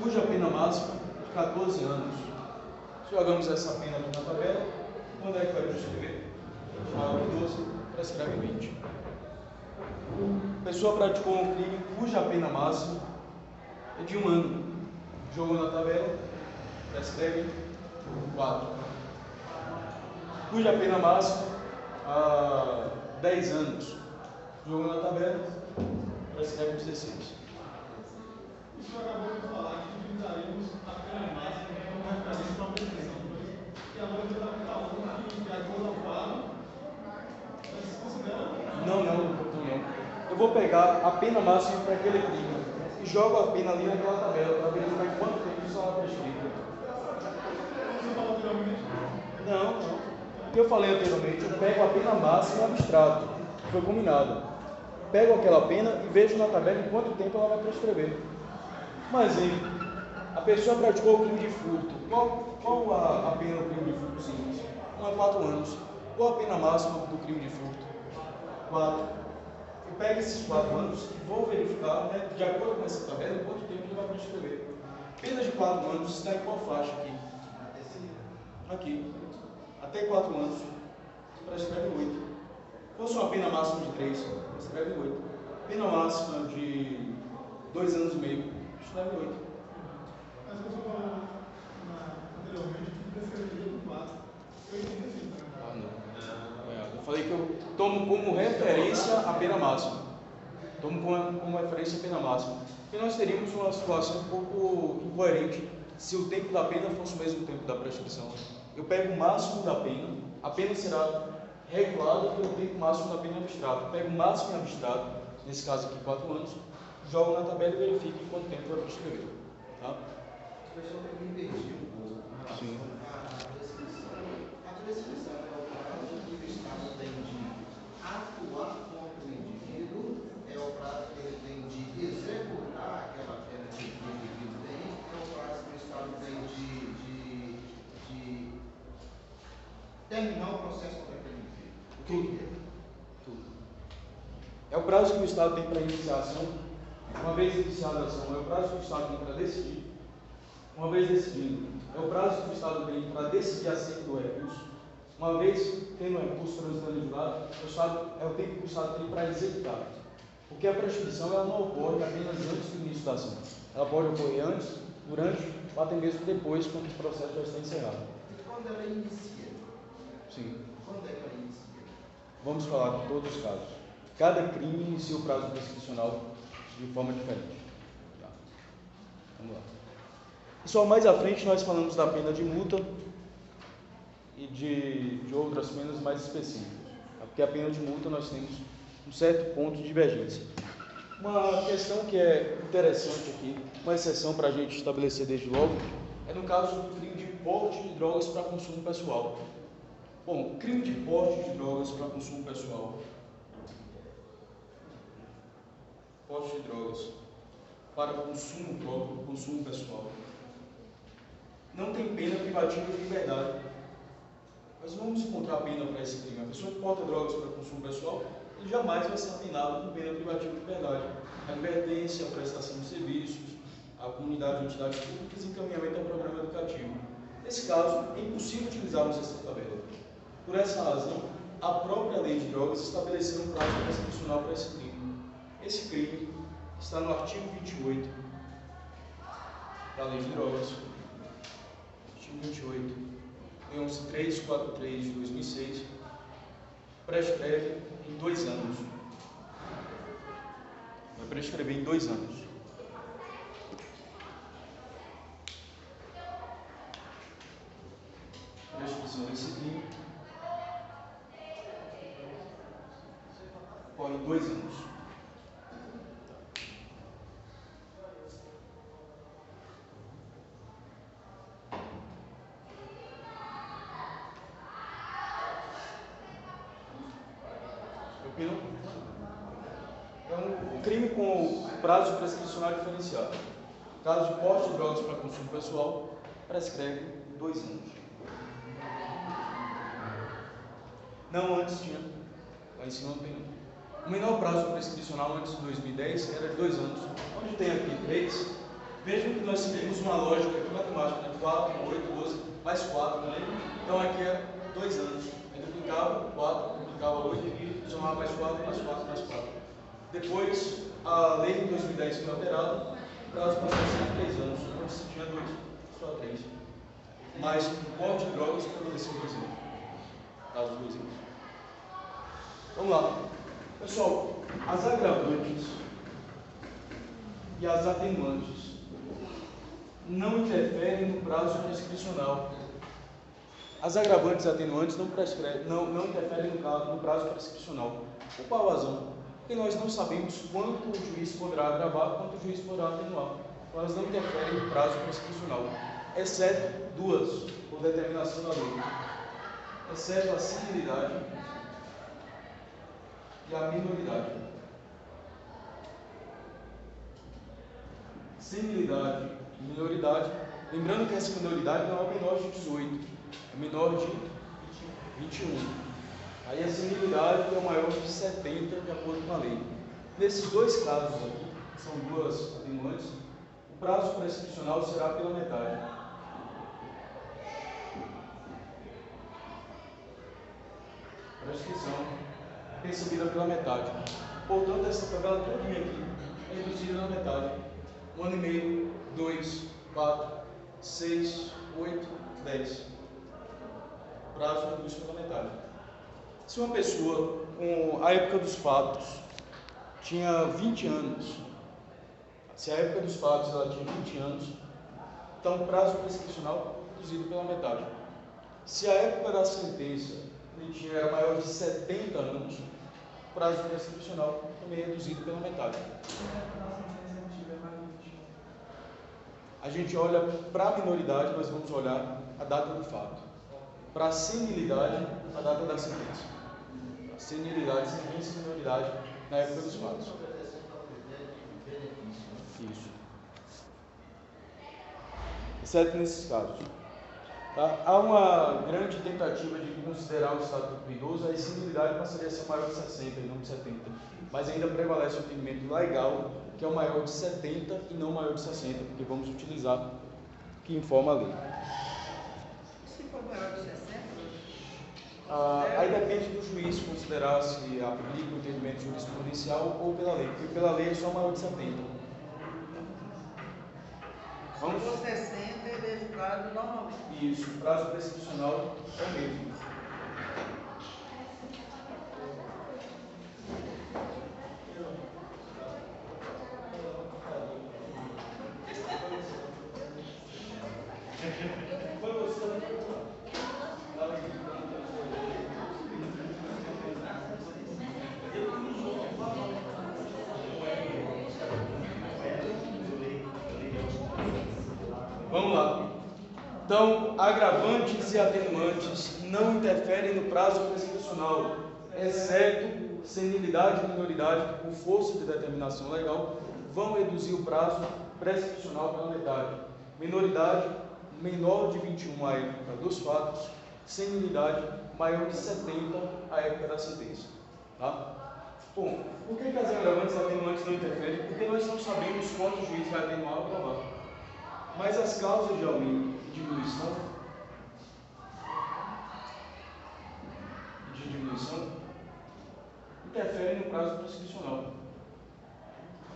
cuja pena máxima é de 14 anos. Jogamos essa pena aqui na tabela. Quando é que vai prescrever? Maior que 12, prescreve 20. A pessoa praticou um crime cuja pena máxima é de 1 ano. Jogou na tabela, prescreve 4. Cuja pena máxima é 10 anos. Jogou na tabela, prescreve 16. O senhor acabou de falar que utilizaríamos a pena máxima como referência para a prescrição. E agora você está falando que, de acordo ao quadro, se considera. Não. Eu vou pegar a pena máxima para aquele crime e jogo a pena ali naquela tabela para verificar em quanto tempo isso será prescrito. Você falou anteriormente? Não. O que eu falei anteriormente, eu pego a pena máxima abstrato, que foi combinado. Pego aquela pena e vejo na tabela em quanto tempo ela vai prescrever. Um exemplo, a pessoa praticou o crime de furto. Qual a pena do crime de furto simples? 1 a 4 anos. Qual a pena máxima do crime de furto? 4. Eu pego esses 4 anos e vou verificar, né, de acordo com essa tabela, em quanto tempo ele vai prescrever. Pena de 4 anos está em qual faixa aqui? Aqui. Até 4 anos, prescreve 8. Se fosse uma pena máxima de 3, prescreve 8. Pena máxima de 2 anos e meio, prescreve 8. Mas você falou anteriormente que prescreveria no 4. Eu entendi assim, tá? Não. Eu falei que eu tomo como referência a pena máxima. Tomo como referência a pena máxima. Porque nós teríamos uma situação um pouco incoerente se o tempo da pena fosse o mesmo tempo da prescrição. Eu pego o máximo da pena, a pena será regulada pelo tempo máximo da pena abstrato. Eu pego o máximo em abstrato, nesse caso aqui 4 anos, jogo na tabela e verifico em quanto tempo vai prescrever. Tá? O pessoal tem que invertir um pouco. Sim. A prescrição é o prazo que o Estado tem de atuar contra o indivíduo, é o prazo que ele tem de executar aquela pena que o indivíduo tem, é o prazo que o Estado tem de terminar o processo contra aquele indivíduo. O que é? Tudo. É o prazo que o Estado tem para iniciar a ação. Uma vez iniciada a ação, é o prazo que o Estado tem para decidir. Uma vez decidido, é o prazo que o Estado tem para decidir acerca do recurso. Uma vez tendo o recurso transitando em julgado, é o tempo que o Estado tem para executar. Porque a prescrição ela não ocorre apenas antes do início da ação. Ela pode ocorrer antes, durante ou até mesmo depois, quando o processo já está encerrado. E quando ela inicia? Sim. Quando é que ela inicia? Vamos falar de todos os casos. Cada crime inicia o prazo prescricional de forma diferente. Tá. Vamos lá. Pessoal, mais à frente nós falamos da pena de multa e de outras penas mais específicas. Porque a pena de multa nós temos um certo ponto de divergência. Uma questão que é interessante aqui, uma exceção para a gente estabelecer desde logo, é no caso do crime de porte de drogas para consumo pessoal. Bom, crime de porte de drogas para consumo pessoal. Porte de drogas para consumo próprio, consumo pessoal. Não tem pena privativa de liberdade. Nós vamos encontrar pena para esse crime. A pessoa que porta drogas para consumo pessoal, ele jamais vai ser apenado com pena privativa de liberdade. A advertência, a prestação de serviços, a comunidade de entidades públicas e encaminhamento ao programa educativo. Nesse caso, é impossível utilizarmos essa tabela. Por essa razão, a própria lei de drogas estabeleceu um prazo prescricional para esse crime. Esse crime está no artigo 28 da lei de drogas. Artigo 28. 11343 de 2006, prescreve em 2 anos. Vai prescrever em 2 anos. Prescrição desse crime 2 anos. É um crime com prazo prescricional diferenciado. Caso de porte de drogas para consumo pessoal, prescreve 2 anos. Não, antes tinha. Lá em cima não tem. O menor prazo prescricional antes de 2010 era de 2 anos. Onde tem aqui 3, vejam que nós seguimos uma lógica aqui matemática, né? 4, 8, 12, mais 4, né? Então aqui é 2 anos. Aí duplicava 4, duplicava 8, somava mais 4, mais 4, mais 4. Depois, a lei de 2010 foi alterada, o prazo passou a ser 3 anos. Antes tinha 2, só 3. Mas o porte de drogas prevaleceu 2 anos. Caso de 2 anos. Vamos lá. Pessoal, as agravantes e as atenuantes não interferem no prazo prescricional. As agravantes e atenuantes não interferem no prazo prescricional. Por qual razão? Porque nós não sabemos quanto o juiz poderá agravar, quanto o juiz poderá atenuar. Elas não interferem no prazo prescricional, exceto 2, por determinação da lei. Exceto a senilidade e a minoridade. Senilidade e minoridade. Lembrando que essa minoridade não é menor de 18, é menor de 21. Aí a senilidade é maior de 70, de acordo com a lei. Nesses 2 casos aqui, que são 2 atenuantes, o prazo prescricional será pela metade. Prescrição percebida pela metade. Portanto, essa tabela todinha aqui é reduzida na metade. 1 ano e meio, 2, 4, 6, 8, 10. O prazo reduz pela metade. Se uma pessoa, com a época dos fatos, tinha 20 anos, se a época dos fatos ela tinha 20 anos, então o prazo prescricional é reduzido pela metade. Se a época da sentença ele era maior de 70 anos, o prazo prescricional também é reduzido pela metade. A gente olha para a minoridade, nós vamos olhar a data do fato. Para a senilidade, a data da sentença. A senilidade, sentença e minoridade na época dos fatos. Isso. Exceto nesses casos. Tá? Há uma grande tentativa de considerar o estatuto do idoso, a senilidade passaria a ser maior de 60 e não de 70. Mas ainda prevalece o entendimento legal, que é o maior de 70 e não maior de 60, porque vamos utilizar o que informa a lei. Se for maior de 60? Aí depende do juiz considerar se aplica o entendimento jurisprudencial ou pela lei, porque pela lei é só maior de 70. Se for 60, ele é julgado normalmente. Isso, o prazo prescricional é o mesmo. Vamos lá. Então, agravantes e atenuantes não interferem no prazo prescricional, exceto senilidade e minoridade, que por força de determinação legal, vão reduzir o prazo prescricional pela metade. Minoridade, menor de 21 à época dos fatos, senilidade, maior de 70 à época da sentença. Tá? Bom, por que as agravantes e atenuantes não interferem? Porque nós não sabemos quando o juiz vai atenuar ou agravar. Mas as causas de aumento e diminuição interferem no prazo prescricional,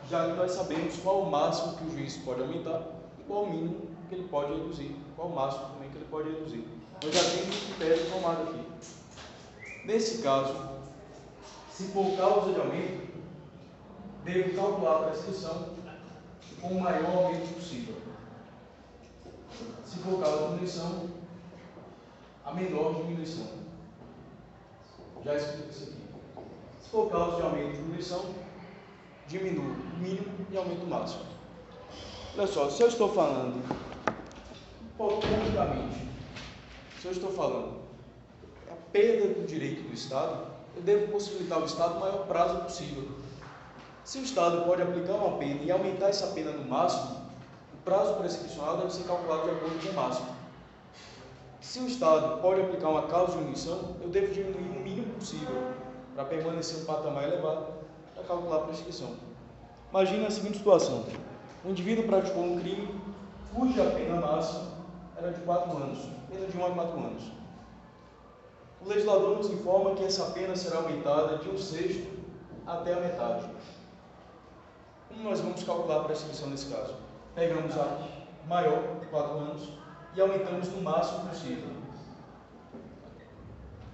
já que nós sabemos qual o máximo que o juiz pode aumentar e qual o mínimo que ele pode reduzir, qual o máximo também que ele pode reduzir. Nós já temos um critério formado aqui. Nesse caso, se for causa de aumento, devo calcular a prescrição com o maior aumento possível. Se for causa de diminuição, a menor diminuição. Já explico isso aqui. Se for causa de aumento e diminuição, diminui o mínimo e aumenta o máximo. Olha só, se eu estou falando, hipoteticamente, se eu estou falando a perda do direito do Estado, eu devo possibilitar ao Estado o maior prazo possível. Se o Estado pode aplicar uma pena e aumentar essa pena no máximo, o prazo prescricional deve ser calculado de acordo com o máximo. Se o Estado pode aplicar uma causa de diminuição, eu devo diminuir o mínimo possível para permanecer um patamar elevado para calcular a prescrição. Imagine a seguinte situação: um indivíduo praticou um crime cuja pena máxima era de 4 anos, pena de 1 a 4 anos. O legislador nos informa que essa pena será aumentada de 1/6 até a metade. Como nós vamos calcular a prescrição nesse caso? Pegamos a maior, 4 anos, e aumentamos no máximo possível.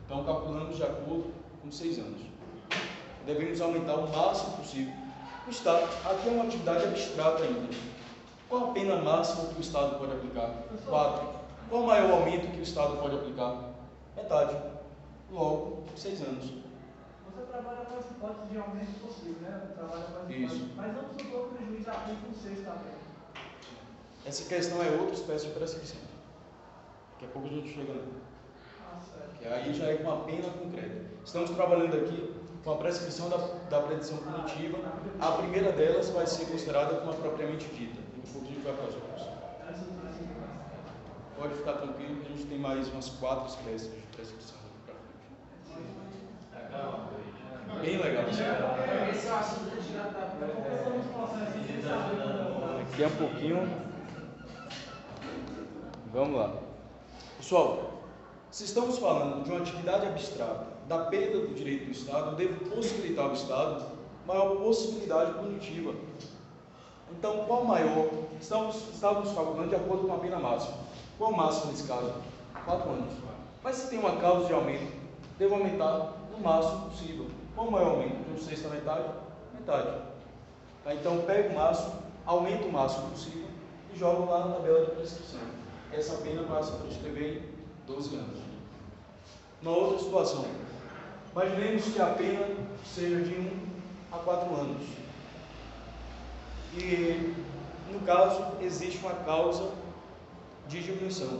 Então, calculamos de acordo com 6 anos. Devemos aumentar o máximo possível. O Estado, aqui é uma atividade abstrata ainda. Qual a pena máxima que o Estado pode aplicar? 4. Qual o maior aumento que o Estado pode aplicar? Metade. Logo, 6 anos. Você trabalha com as hipóteses de aumento possível, né? Trabalha com as Isso. hipóteses. Mas não precisou que o juiz aplique um 6 também. Essa questão é outra espécie de prescrição. Daqui a pouco a gente chega lá. Que aí já é com a pena concreta. Estamos trabalhando aqui com a prescrição da predição punitiva. A primeira delas vai ser considerada como a propriamente dita. Daqui a pouco a gente vai para as outras. Pode ficar tranquilo que a gente tem mais umas 4 espécies de prescrição daqui para frente. Bem legal. Esse é o assunto que a gente já está Aqui é um pouquinho. Vamos lá. Pessoal, se estamos falando de uma atividade abstrata da perda do direito do Estado, eu devo possibilitar ao Estado maior possibilidade punitiva. Então, qual maior? Estávamos calculando de acordo com a pena máxima. Qual o máximo nesse caso? 4 anos. Mas se tem uma causa de aumento, devo aumentar o máximo possível. Qual o maior aumento? De 1/6 a metade? Metade. Tá? Então, pego o máximo, aumento o máximo possível e jogo lá na tabela de prescrição. Essa pena passa a prescrever em 12 anos. Uma outra situação. Imaginemos que a pena seja de 1 a 4 anos. E, no caso, existe uma causa de diminuição.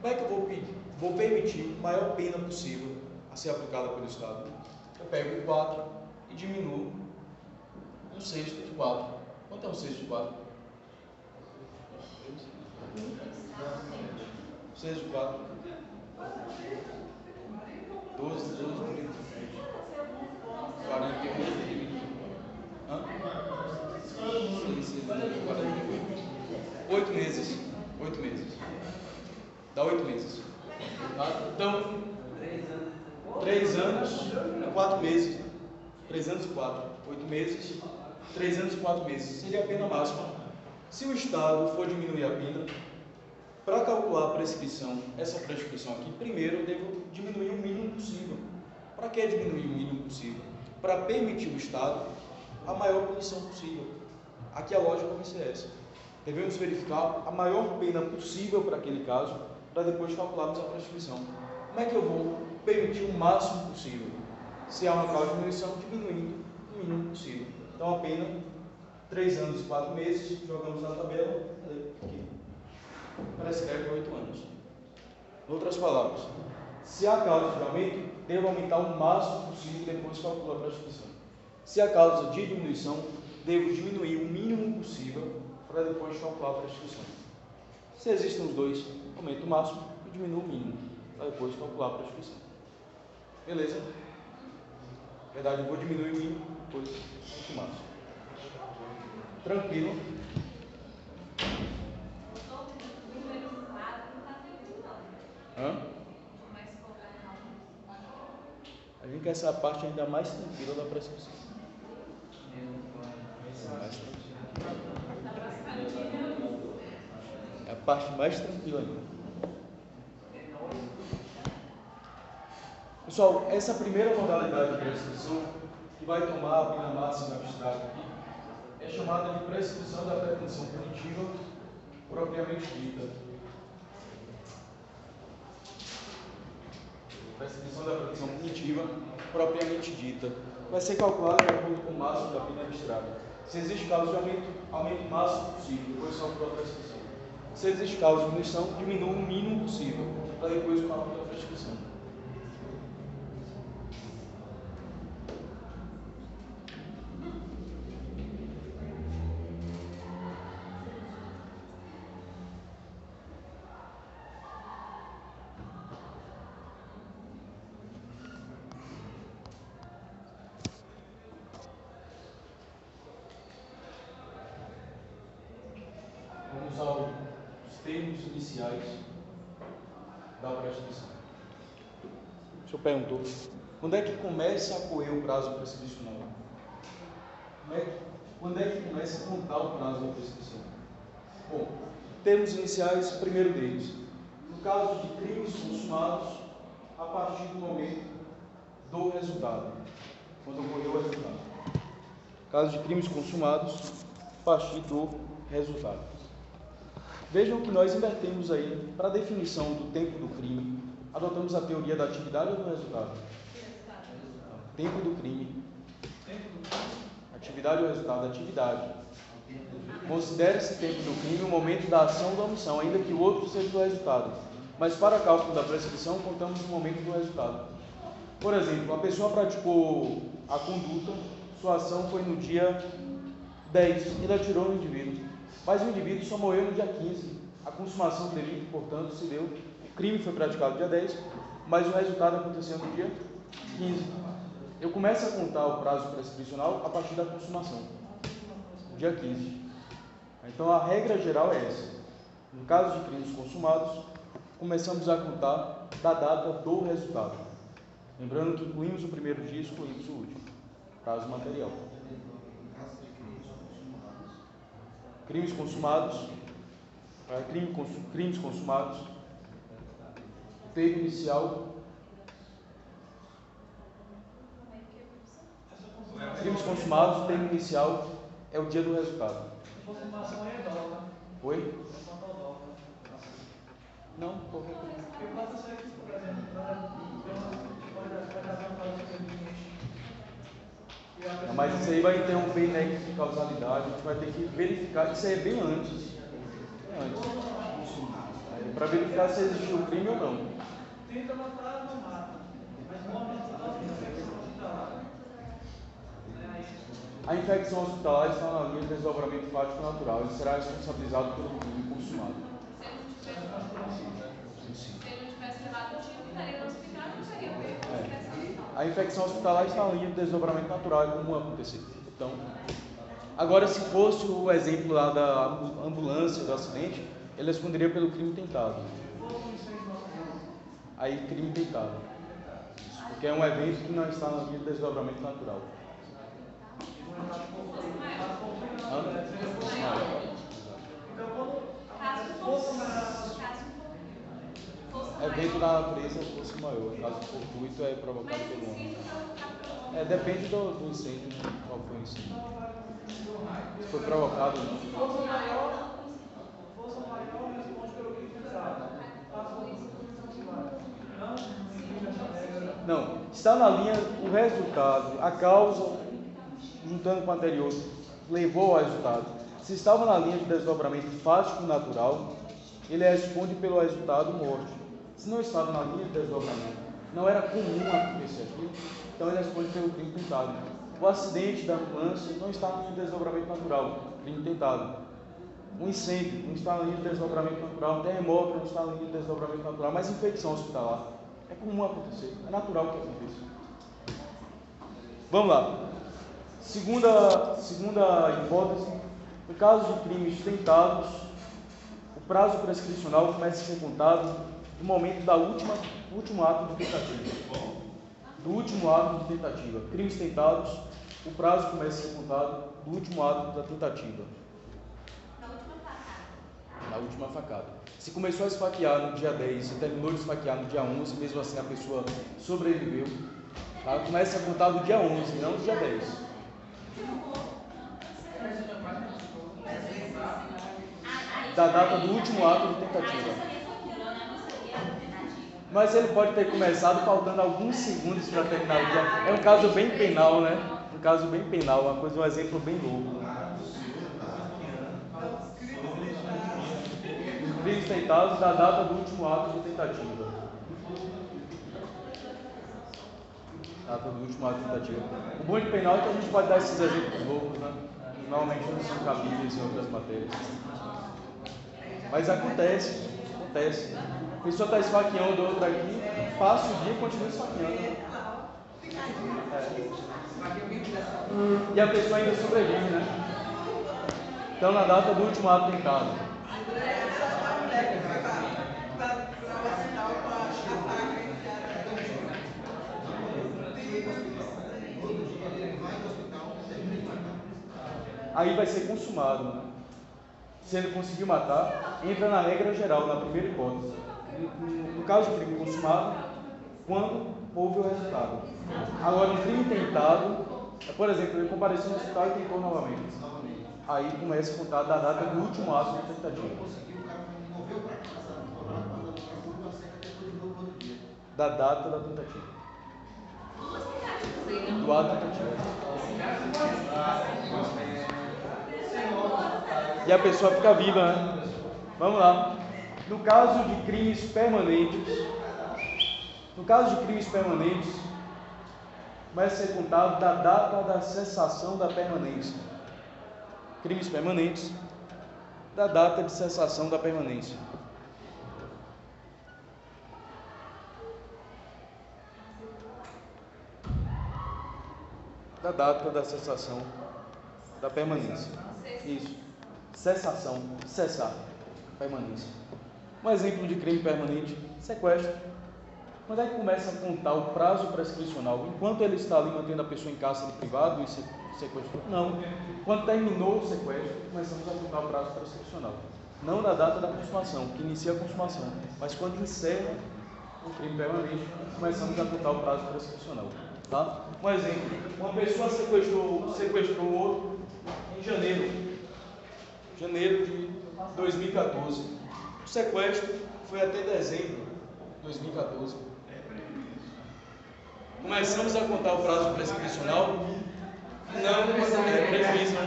Como é que eu vou permitir a maior pena possível a ser aplicada pelo Estado? Eu pego 4 e diminuo 1/6 de 4. Quanto é 1/6 de 4? 6 de 4. 12, 30. 48. Hã? 8 meses. 8 meses. Dá 8 meses. Tá? Então, 3 anos e 4 meses. 3 anos e 4. 8 meses. 3 anos e 4 meses. Seria a pena máxima. Se o Estado for diminuir a pena, para calcular a prescrição, essa prescrição aqui, primeiro eu devo diminuir o mínimo possível. Para que diminuir o mínimo possível? Para permitir ao Estado a maior punição possível. Aqui a lógica vai ser essa. Devemos verificar a maior pena possível para aquele caso, para depois calcularmos a prescrição. Como é que eu vou permitir o máximo possível? Se há uma causa de diminuição, diminuindo o mínimo possível. Então a pena, 3 anos e 4 meses, jogamos na tabela, aqui. Prescreve 8 anos. Em outras palavras, se há causa de aumento, devo aumentar o máximo possível e depois calcular a prescrição. Se há causa de diminuição, devo diminuir o mínimo possível para depois calcular a prescrição. Se existem os dois, aumento o máximo e diminuo o mínimo para depois calcular a prescrição. Beleza? Na verdade, eu vou diminuir o mínimo, depois o máximo. Tranquilo? Hã? A gente quer essa parte ainda mais tranquila da prescrição. É a parte mais tranquila ainda. Pessoal, essa primeira modalidade de prescrição, que vai tomar a pena máxima abstrata aqui, é chamada de prescrição da pretensão punitiva propriamente dita. Prescrição da pretensão punitiva propriamente dita. vai ser calculado de acordo com o máximo da pena registrada. Se existe causa de aumento o máximo possível, depois calcula a prescrição. Se existe causa de diminuição, diminua o mínimo possível, para depois calcular a prescrição. Vamos aos termos iniciais da prescrição. O senhor perguntou, quando é que começa a correr o prazo prescricional? Quando é que começa a contar o prazo da prescrição? Bom, termos iniciais, primeiro deles, no caso de crimes consumados, a partir do momento do resultado, quando ocorreu o resultado. Caso de crimes consumados, a partir do resultado. Vejam que nós invertemos aí, para a definição do tempo do crime, adotamos a teoria da atividade ou do resultado? Tempo do crime. Atividade ou resultado? Atividade. Considere-se tempo do crime o momento da ação ou da omissão, ainda que o outro seja do resultado. Mas para cálculo da prescrição, contamos o momento do resultado. Por exemplo, a pessoa praticou a conduta, sua ação foi no dia 10, ele atirou no indivíduo. Mas o indivíduo só morreu no dia 15. A consumação do delito, portanto, se deu. O crime foi praticado no dia 10, mas o resultado aconteceu no dia 15. Eu começo a contar o prazo prescricional a partir da consumação, no dia 15. Então, a regra geral é essa. No caso de crimes consumados, começamos a contar da data do resultado. Lembrando que incluímos o primeiro dia e excluímos o último. Prazo material. Crimes consumados, termo inicial. Crimes consumados, termo inicial é o dia do resultado. Consumação é dólar. Oi? Não, qualquer coisa. Eu faço isso aqui, por exemplo, Mas isso aí vai interromper nexo de causalidade, a gente vai ter que verificar, isso aí é bem antes. Para verificar se existiu o crime ou não. Tenta matar, não mata. Mas morre hospitalar. A infecção hospitalar está na linha de desdobramento fático natural e será responsabilizado pelo crime consumado. Se ele não tivesse levado o tiro, estaria no hospital, não seria A infecção hospitalar está na linha de desdobramento natural, é comum acontecer. Então, agora, se fosse o exemplo lá da ambulância, do acidente, ele responderia pelo crime tentado. Aí, crime tentado. Porque é um evento que não está na linha de desdobramento natural. Evento da natureza fosse maior, caso fortuito é provocado pelo homem. Depende do incêndio, né? Qual foi o incêndio? Se foi provocado ou não. Força maior responde pelo crime tentado. Não, está na linha o resultado, a causa, juntando com o anterior, levou ao resultado. Se estava na linha de desdobramento fático natural, ele responde pelo resultado morte. Se não estava na linha de desdobramento, não era comum acontecer aquilo, então ele responde pelo crime tentado. O acidente da ambulância não está na linha de desdobramento natural, crime tentado. Um incêndio não está na linha de desdobramento natural, um terremoto não está na linha de desdobramento natural, mas infecção hospitalar é comum acontecer, é natural que aconteça. Vamos lá. Segunda hipótese, no caso de crimes tentados, o prazo prescricional começa a ser contado no momento do último ato de tentativa. Do último ato de tentativa. Crimes tentados, o prazo começa a ser contado do último ato da tentativa. Na última facada. Se começou a esfaquear no dia 10 e terminou de esfaquear no dia 11, mesmo assim a pessoa sobreviveu, tá? Começa a contar do dia 11, não do dia 10. Da data do último ato de tentativa. Mas ele pode ter começado faltando alguns segundos para terminar o dia. É um caso bem penal, né? Um caso bem penal, um exemplo bem louco. Os crimes tentados da data do último ato de tentativa. Data do último ato de tentativa. O bom de penal é que a gente pode dar esses exemplos loucos, né? Normalmente não são cabíveis em outras matérias. Mas acontece. A pessoa está esfaqueando outra aqui, passa o dia e continua esfaqueando. E a pessoa ainda sobrevive, né? Então, na data do último ato tentado. Aí vai ser consumado, né? Se ele conseguiu matar, entra na regra geral, na primeira hipótese. No caso de crime consumado, quando houve o resultado. Agora, no crime tentado, por exemplo, ele compareceu no hospital e tentou novamente. Aí começa a contar da data do último ato de tentativa. Da data da tentativa. Do ato da tentativa. E a pessoa fica viva, né? Vamos lá. No caso de crimes permanentes, começa a ser contado da data da cessação da permanência. Crimes permanentes, da data de cessação da permanência. Da data da cessação da permanência. Isso. Cessação, cessar, permanência. Um exemplo de crime permanente, sequestro. Quando é que começa a contar o prazo prescricional? Enquanto ele está ali mantendo a pessoa em cárcere privado e sequestrou? Não. Quando terminou o sequestro, começamos a contar o prazo prescricional. Não na data da consumação, que inicia a consumação, mas quando encerra o crime permanente, começamos a contar o prazo prescricional. Tá? Um exemplo, uma pessoa sequestrou o outro em janeiro de 2014. O sequestro foi até dezembro de 2014. Começamos a contar o prazo prescricional? Não, é prejuízo.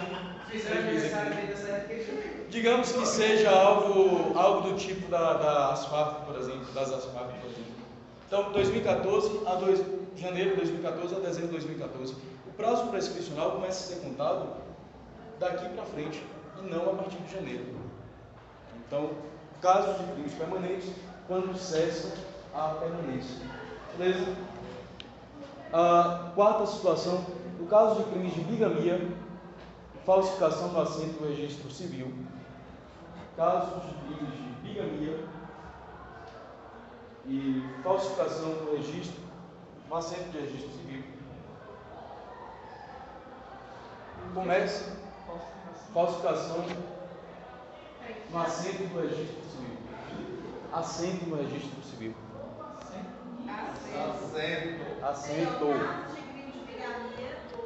Digamos que seja algo do tipo da Asfarp, por exemplo, das Asfarp, por exemplo. Então, janeiro de 2014 a dezembro de 2014. O prazo prescricional começa a ser contado daqui para frente e não a partir de janeiro. Então, casos de crimes permanentes, quando cessa a permanência. Beleza? A quarta situação, no caso de crimes de bigamia, falsificação do assento do registro civil. Casos de crimes de bigamia e falsificação do registro, no assento de registro civil. Começa falsificação no assento do registro civil. Assento no registro civil. Assento.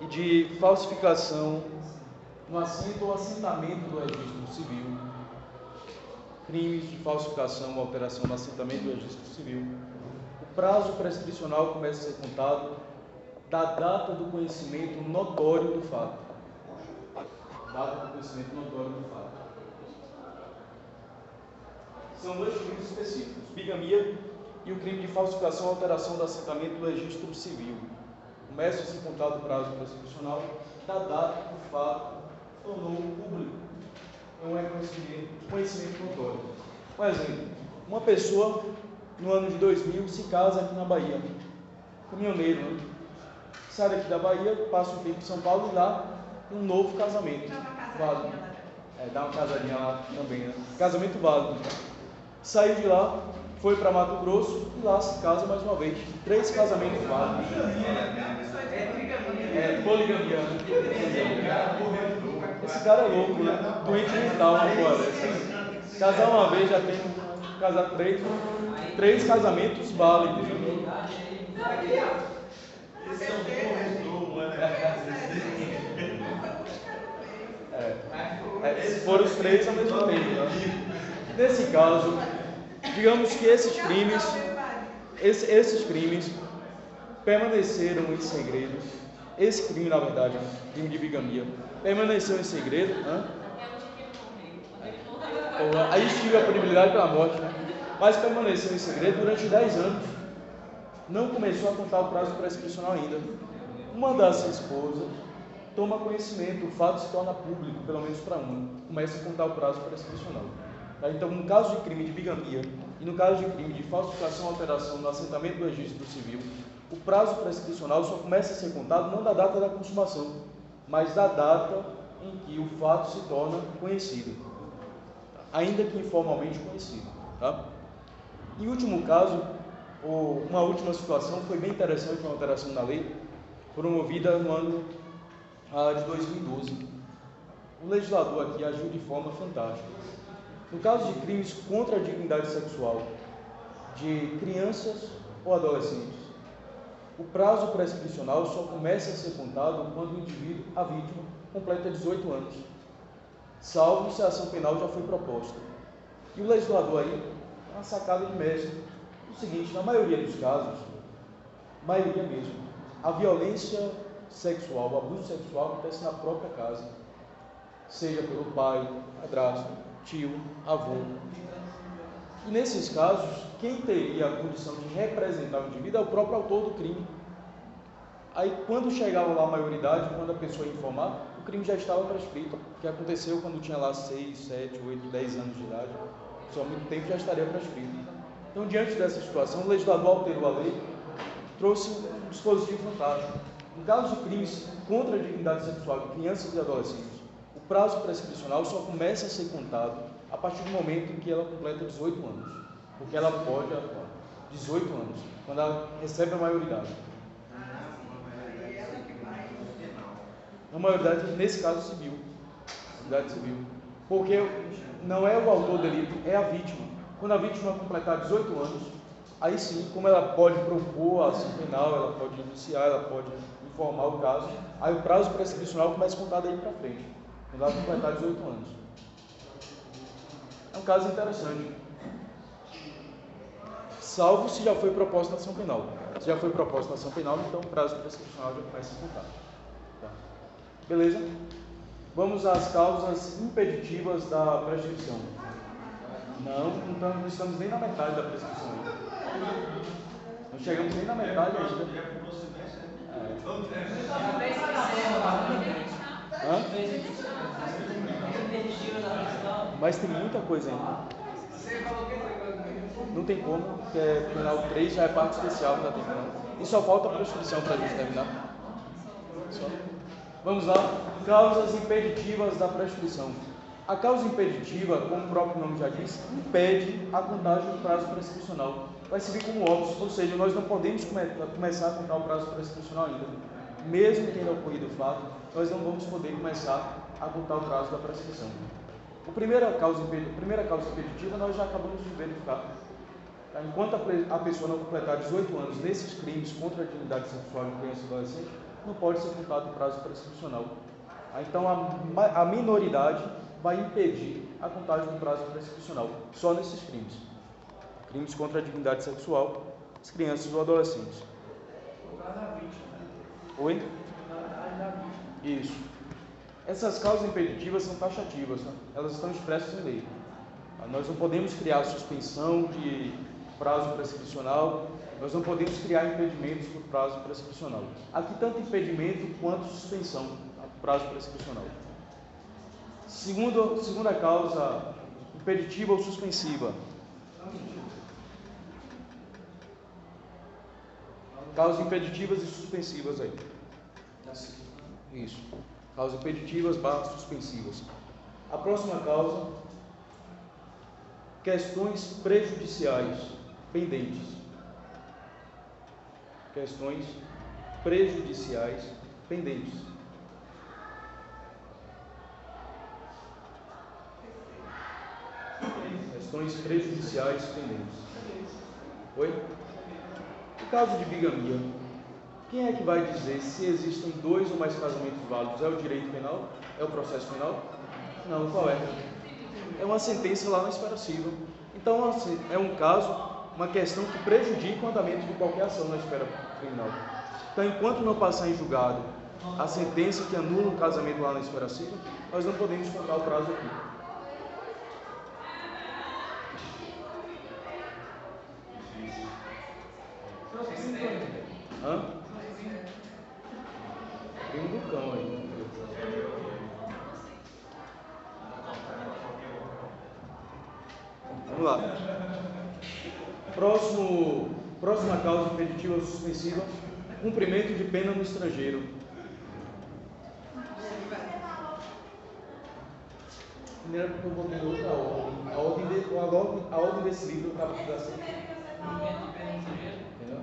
E de falsificação no assento ou assentamento do registro civil. Crimes de falsificação ou alteração no assentamento do registro civil. O prazo prescricional começa a ser contado da data do conhecimento notório do fato. Data do conhecimento notório do fato. São dois crimes específicos, bigamia e o crime de falsificação ou alteração do assentamento do registro civil. Começa a ser contado o prazo prescricional da data do fato tornou público. Não é conhecimento notório. Por exemplo, uma pessoa no ano de 2000 se casa aqui na Bahia, caminhoneiro, né? Sai daqui da Bahia, passa um tempo em São Paulo e lá um novo casamento válido. Dá uma casadinha lá também, né? Casamento válido. Saiu de lá, foi para Mato Grosso e lá se casa mais uma vez. 3 casamentos válidos. Poligamia. Esse cara é louco, né? Doente mental na floresta. Casar uma vez já tem que casar 3 casamentos válidos. Foram os 3 ao mesmo tempo. Né? Nesse caso, digamos que esses crimes esses crimes permaneceram em segredo. Esse crime, na verdade, crime de bigamia, permaneceu em segredo. Aí estive a punibilidade pela morte, né? Mas permaneceu em segredo durante 10 anos. Não começou a contar o prazo prescricional ainda. Uma das esposas toma conhecimento, o fato se torna público, pelo menos para uma, começa a contar o prazo prescricional. Então, no caso de crime de bigamia e no caso de crime de falsificação ou alteração no assentamento do registro civil, o prazo prescricional só começa a ser contado não da data da consumação, mas da data em que o fato se torna conhecido, ainda que informalmente conhecido. Tá? Em último caso, uma última situação foi bem interessante, uma alteração na lei, promovida no ano de 2012. O legislador aqui agiu de forma fantástica. No caso de crimes contra a dignidade sexual de crianças ou adolescentes, o prazo prescricional só começa a ser contado quando o indivíduo, a vítima, completa 18 anos, salvo se a ação penal já foi proposta. E o legislador aí, uma sacada de mestre, o seguinte: na maioria dos casos, maioria mesmo, a violência sexual, o abuso sexual acontece na própria casa, seja pelo pai, padrasto, tio, avô. E nesses casos, quem teria a condição de representar o indivíduo é o próprio autor do crime. Aí, quando chegava lá a maioridade, quando a pessoa ia informar, o crime já estava prescrito, o que aconteceu quando tinha lá 6, 7, 8, 10 anos de idade, só há muito tempo já estaria prescrito. Então, diante dessa situação, o legislador alterou a lei, trouxe um dispositivo fantástico. No caso de crimes contra a dignidade sexual de crianças e adolescentes, o prazo prescricional só começa a ser contado a partir do momento em que ela completa 18 anos, porque ela pode atuar 18 anos, quando ela recebe a maioridade. A maioridade, nesse caso, civil. Porque não é o autor do delito, é a vítima. Quando a vítima completar 18 anos, aí sim, como ela pode propor a ação penal, ela pode iniciar, ela pode informar o caso, aí o prazo prescricional começa a contar daí para frente, quando ela completar 18 anos. É um caso interessante. Salvo se já foi proposta a ação penal. Se já foi proposta a ação penal, então o prazo prescricional já começa a contar. Tá. Beleza? Vamos às causas impeditivas da prescrição. Não estamos nem na metade da prescrição ainda. Não chegamos nem na metade ainda. Mas tem muita coisa ainda. Não tem como, porque penal 3 já é parte especial, não tem como. E só falta a prescrição para a gente terminar. Vamos lá. Causas impeditivas da prescrição. A causa impeditiva, como o próprio nome já diz, impede a contagem do prazo prescricional. Vai servir como óbvio, ou seja, nós não podemos começar a contar o prazo prescricional ainda. Mesmo tendo ocorrido o fato, nós não vamos poder começar a contar o prazo da prescrição. A primeira causa impeditiva nós já acabamos de verificar. Enquanto a pessoa não completar 18 anos nesses crimes contra a dignidade sexual de criança e adolescente, não pode ser contado o prazo prescricional. Então a minoridade vai impedir a contagem do prazo prescricional, só nesses crimes. Crimes contra a dignidade sexual, as crianças ou adolescentes. Oi? Isso. Essas causas impeditivas são taxativas, né? Elas estão expressas em lei. Nós não podemos criar suspensão de prazo prescricional, nós não podemos criar impedimentos por prazo prescricional. Aqui, tanto impedimento quanto suspensão do prazo prescricional. Segunda causa, impeditiva ou suspensiva. Causas impeditivas e suspensivas aí. Isso. Causas impeditivas / suspensivas. A próxima causa, questões prejudiciais pendentes. Questões prejudiciais pendentes. Questões prejudiciais pendentes. Oi? No caso de bigamia, quem é que vai dizer se existem 2 ou mais casamentos válidos? É o direito penal? É o processo penal? Não, qual é? É uma sentença lá na esfera civil. Então, assim, é um caso uma questão que prejudica o andamento de qualquer ação na esfera criminal. Então, enquanto não passar em julgado a sentença que anula o casamento lá na esfera civil, nós não podemos contar o prazo aqui. Hã? Primo do cão aí. Vamos lá. Próxima causa impeditiva ou suspensiva, cumprimento de pena no estrangeiro. Primeiro porque eu vou ter outra ordem. A ordem desse livro está assim. Entendeu?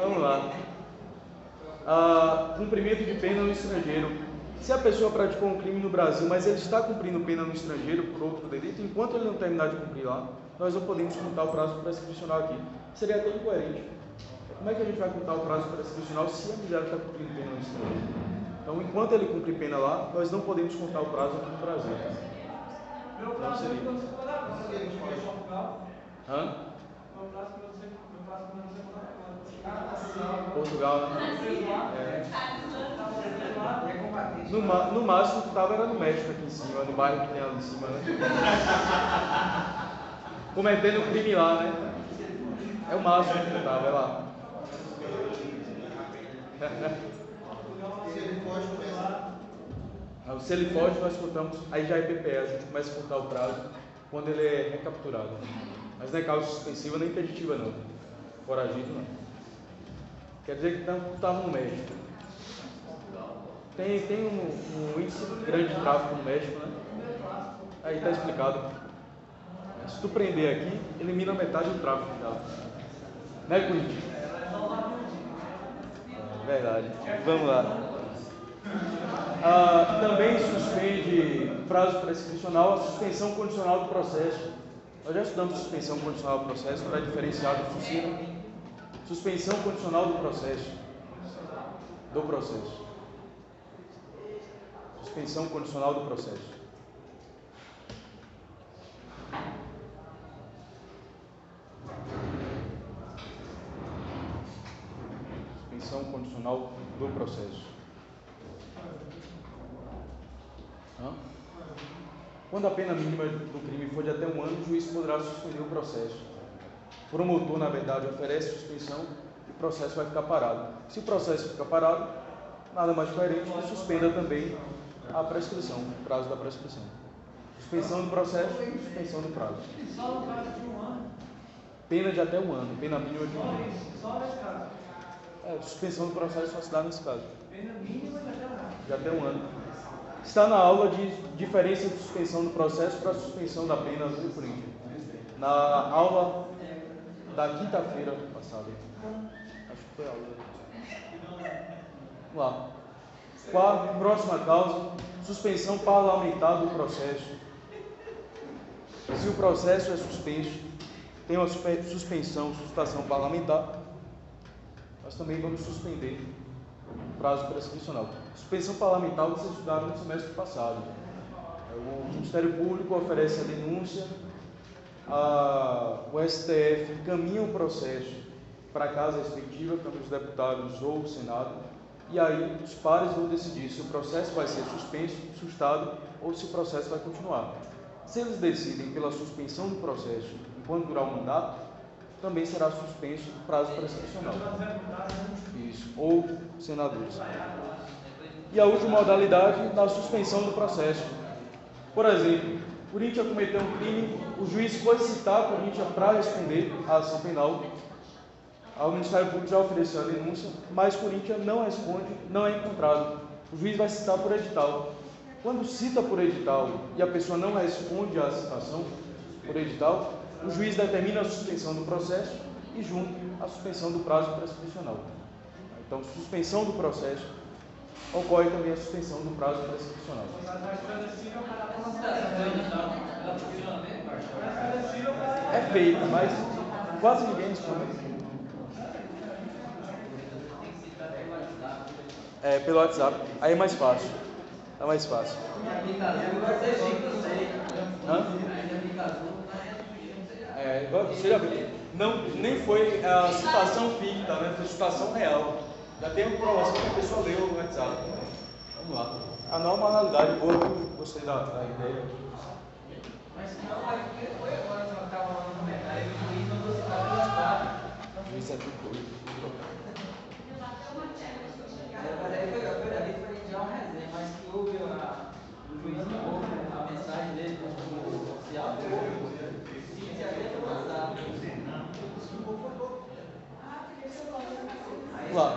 Vamos lá. Cumprimento de pena no estrangeiro. Se a pessoa praticou um crime no Brasil, mas ele está cumprindo pena no estrangeiro por outro delito, enquanto ele não terminar de cumprir lá, nós não podemos contar o prazo prescricional aqui. Seria até incoerente. Como é que a gente vai contar o prazo prescricional se a mulher está cumprindo pena no estrangeiro? Então, enquanto ele cumpre pena lá, nós não podemos contar o prazo aqui no Brasil. Meu prazo é que você pode agora, se ele for em Portugal. Hã? Meu prazo que você pode Portugal, né? No máximo que estava era no México aqui em cima, no bairro que tem ali em cima, né? Cometendo crime lá, né? É o máximo que estava, é lá. Se ele foge, nós contamos, aí já é PPE, a gente começa a contar o prazo quando ele é recapturado. Mas não é causa suspensiva nem interditiva, não. Foragido, não. Quer dizer que estava no México. Tem um índice grande de tráfico no México, né? Aí está explicado. Se tu prender aqui, elimina metade do tráfico que dá. Né, Corinthians? Verdade. Vamos lá. Também suspende prazo prescricional a suspensão condicional do processo. Nós já estudamos suspensão condicional do processo para diferenciar do FUCINA. Suspensão condicional do processo. Suspensão condicional do processo. Suspensão condicional do processo. Quando a pena mínima do crime for de até 1 ano, o juiz poderá suspender o processo. O promotor, na verdade, oferece suspensão e o processo vai ficar parado. Se o processo ficar parado, nada mais coerente que suspenda também a prescrição, o prazo da prescrição. Suspensão do processo, suspensão do prazo. Só no caso de 1 ano. Pena de até 1 ano, pena mínima de 1 ano. Só nesse caso. Suspensão do processo só se dá nesse caso. Pena mínima de até 1 ano. De até 1 ano. Está na aula de diferença de suspensão do processo para suspensão da pena do Corinthians. Na aula da quinta-feira passada. Acho que foi a aula. Vamos lá. Próxima causa, suspensão parlamentar do processo. Se o processo é suspenso, tem uma suspensão parlamentar, nós também vamos suspender o prazo prescricional. Suspensão parlamentar vocês estudaram no semestre passado. O Ministério Público oferece a denúncia, o STF encaminha o processo para a casa respectiva, Câmara dos Deputados ou o Senado, e aí os pares vão decidir se o processo vai ser suspenso, sustado ou se o processo vai continuar. Se eles decidem pela suspensão do processo enquanto durar o mandato, também será suspenso o prazo prescricional. Isso, ou senadores. E a última modalidade da suspensão do processo. Por exemplo, Corinthians cometeu um crime, o juiz foi citar Corinthians para responder à ação penal. O Ministério Público já ofereceu a denúncia, mas Corinthians não responde, não é encontrado. O juiz vai citar por edital. Quando cita por edital e a pessoa não responde à citação por edital, o juiz determina a suspensão do processo e junto a suspensão do prazo prescricional. Então, suspensão do processo, ocorre também a suspensão do prazo prescricional. É feita, mas quase ninguém responde. Pelo WhatsApp, aí é mais fácil. Tá mais fácil. Hã? Você já viu? Não, nem foi a citação ficta, né? Foi citação real. Já tem uma comprovação que a pessoa leu no WhatsApp. Vamos lá. A norma é uma realidade boa, gostei da ideia. Mas não, foi agora que eu estava lá no comentário, o juiz não gostou da data. Isso é tudo doido. Foi ali, foi já uma resenha, mas que houve o juiz não houve a mensagem dele como oficial, se até mandado. Vamos lá.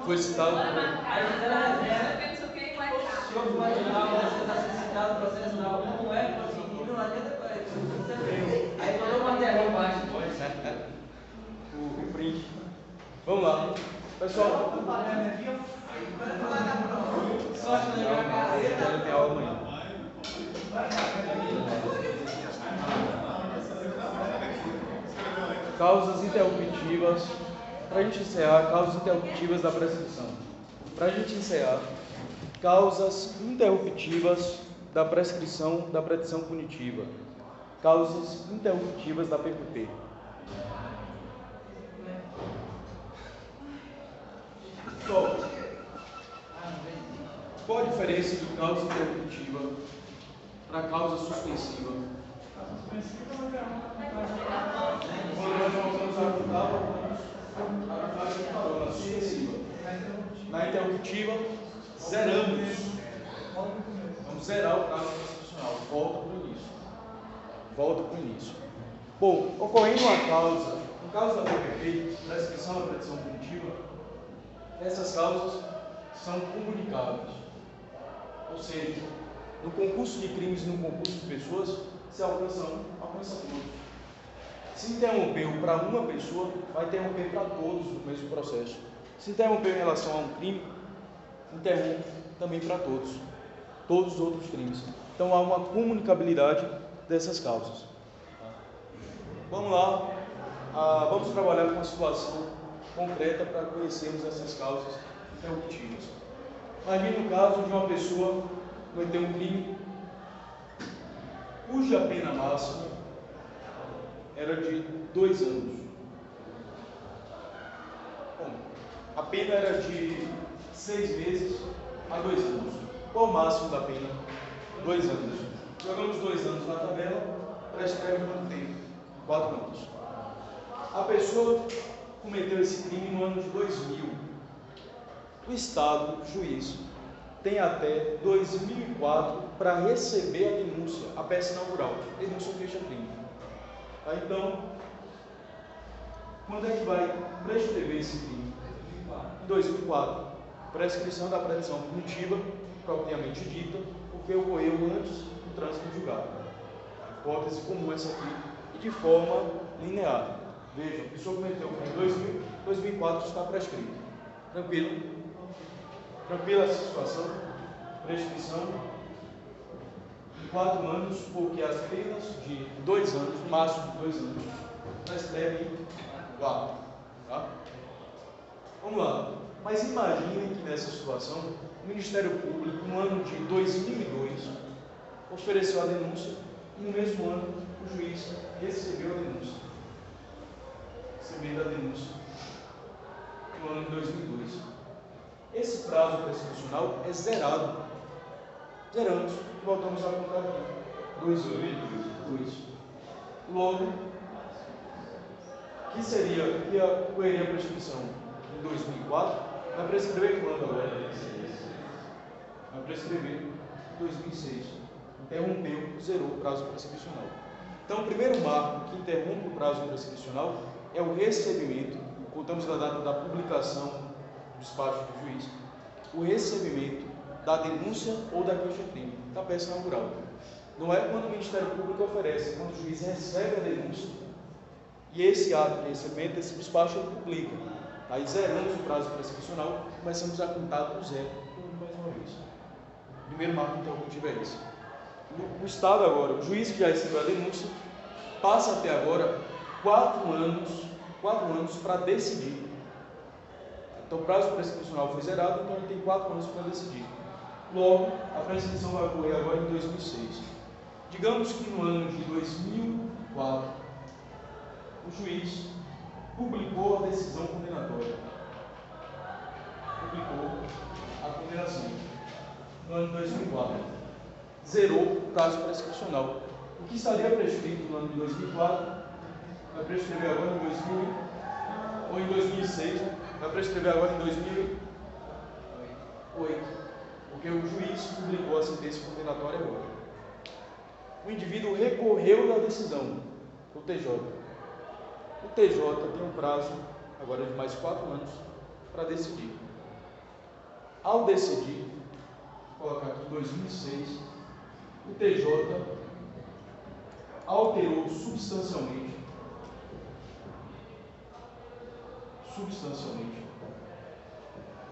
Foi citado. Aí fizeram a resenha. O senhor pode dar uma necessidade do processo não é conseguido, não adianta aí mandou uma material embaixo. O print. Vamos lá. Pessoal. Sorte na minha carreira. Tem aula amanhã. Causas interruptivas. Para a gente encerrar, causas interruptivas da prescrição. Para a gente encerrar, causas interruptivas da prescrição da petição punitiva. Causas interruptivas da PPP. Qual a diferença de causa interruptiva para causa suspensiva? Quando nós vamos argumentar, vamos na suspensiva. Na interruptiva, zeramos. Vamos zerar o prazo constitucional. Volta para o início. Bom, ocorrendo uma causa, no caso da PPP, da prescrição da petição punitiva, essas causas são comunicáveis. Ou seja, no concurso de crimes e no concurso de pessoas, se alcança todos. Se interrompeu para uma pessoa, vai interromper para todos no mesmo processo. Se interrompeu em relação a um crime, interrompe também para todos os outros crimes. Então há uma comunicabilidade dessas causas. Vamos lá, vamos trabalhar com uma situação concreta para conhecermos essas causas interruptivas. Imagine o caso de uma pessoa que cometeu um crime cuja pena máxima era de 2 anos. Bom, a pena era de 6 meses a 2 anos. Qual o máximo da pena? 2 anos. Jogamos 2 anos na tabela, prescreve quanto tempo? 4 anos. A pessoa cometeu esse crime no ano de 2000. O Estado, o juiz, tem até 2004 para receber a denúncia, a peça inaugural, denúncia ou queixa-crime. Então, quando é que vai prescrever esse crime? Em 2004. Prescrição da petição punitiva, propriamente dita, porque ocorreu antes do trânsito julgado. Hipótese comum essa aqui, e de forma linear. Veja, a pessoa cometeu em 2000, 2004 está prescrito. Tranquilo? Tranquila essa situação? Prescrição em 4 anos, porque as penas de 2 anos, máximo de 2 anos, prescrevem 4. Tá? Vamos lá. Mas imaginem que nessa situação, o Ministério Público, no ano de 2002, ofereceu a denúncia e no mesmo ano o juiz recebeu a denúncia. Recebendo a denúncia no ano de 2002. Esse prazo prescricional é zerado. Zeramos e voltamos a contar aqui. 2 anos. Logo, que seria, que ocorreria a prescrição em 2004, vai prescrever quando agora? Vai prescrever em 2006. Interrompeu, zerou o prazo prescricional. Então, o primeiro marco que interrompe o prazo prescricional é o recebimento, contamos da data da publicação do despacho do juiz, o recebimento da denúncia ou da queixa-crime, da peça inaugural. Não é quando o Ministério Público oferece, quando o juiz recebe a denúncia e esse ato de recebimento, esse despacho ele publica. Aí zeramos o prazo prescricional, começamos a contar do zero mais uma vez. O primeiro marco interruptivo é esse. O Estado agora, o juiz que já recebeu a denúncia, passa até agora 4 anos para decidir. Então o prazo prescricional foi zerado, então ele tem 4 anos para decidir. Logo, a prescrição vai ocorrer agora em 2006. Digamos que no ano de 2004, o juiz publicou a decisão condenatória. Publicou a condenação no ano de 2004. Zerou o prazo prescricional. O que estaria prescrito no ano de 2004 vai prescrever agora em 2000 ou em 2006, vai prescrever agora em 2008, porque o juiz publicou a sentença condenatória agora. O indivíduo recorreu da decisão do TJ. O TJ tem um prazo agora de mais 4 anos para decidir. Ao decidir, vou colocar aqui 2006, o TJ alterou substancialmente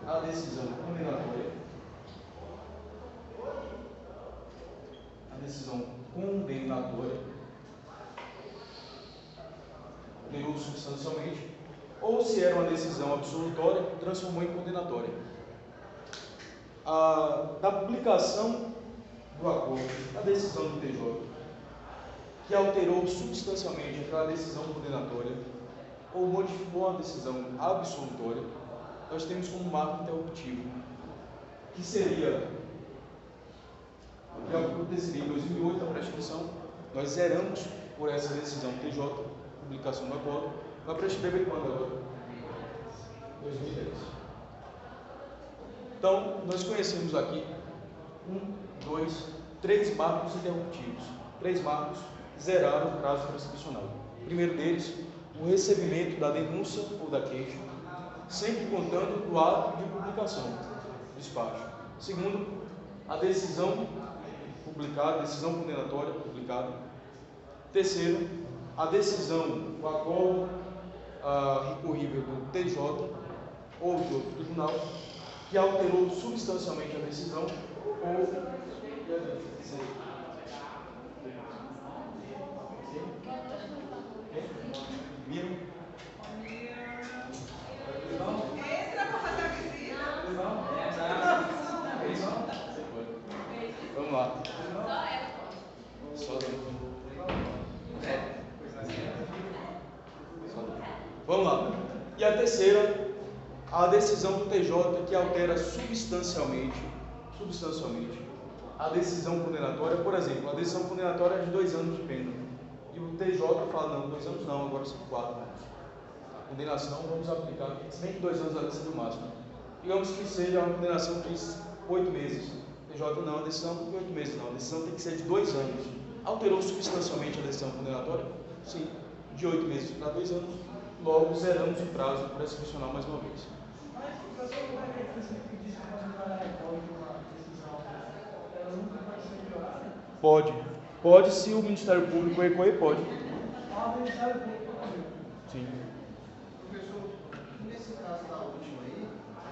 a decisão condenatória, alterou substancialmente, ou se era uma decisão absolutória, transformou em condenatória. Da publicação do acordo, da decisão do TJ, que alterou substancialmente aquela decisão condenatória, ou modificou a decisão absolutória, nós temos como marco interruptivo, que seria, que aconteceria em 2008 a prescrição, nós zeramos por essa decisão TJ, publicação do acordo, vai prescrever quando agora? 2010. Então, nós conhecemos aqui 3 marcos interruptivos. 3 marcos zeraram o prazo prescricional. O primeiro deles, o recebimento da denúncia ou da queixa, sempre contando do ato de publicação, despacho. Segundo, a decisão publicada, decisão condenatória publicada. Terceiro, a decisão, o acordo recorrível do TJ ou de outro tribunal, que alterou substancialmente a decisão ou vamos lá. Vamos lá. E a terceira, a decisão do TJ que altera substancialmente a decisão condenatória. Por exemplo, a decisão condenatória é de 2 anos de pena. E o TJ fala, não, 2 anos não, agora são 4 anos. A condenação vamos aplicar, se bem que 2 anos vai ser no máximo. Digamos que seja uma condenação de 8 meses. O TJ não, a decisão não de 8 meses não, a decisão tem que ser de 2 anos. Alterou substancialmente a decisão condenatória? Sim, de 8 meses para 2 anos. Logo, zeramos o prazo prescricional mais uma vez. Mas, professor, como é que é esse pedido para entrar na recorte de uma decisão? Ela nunca vai ser violada? Pode. Pode, se o Ministério Público recorrer, pode. O Ministério Público também. Sim. Professor, nesse caso da última aí,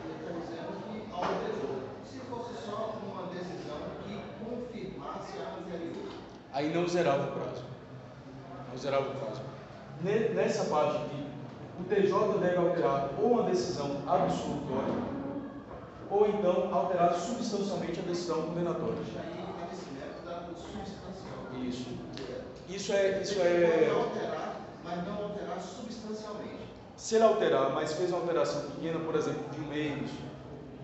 ele está dizendo que alterou. Se fosse só uma decisão que confirmasse a anterior. Aí não zerava o prazo. Nessa parte aqui, o TJ deve alterar ou uma decisão absolutória, ou então alterar substancialmente a decisão condenatória. Aí esse método dá substancial. Isso é... Mas não alterar substancialmente. Se ele alterar, mas fez uma alteração pequena, por exemplo, de 1 mês,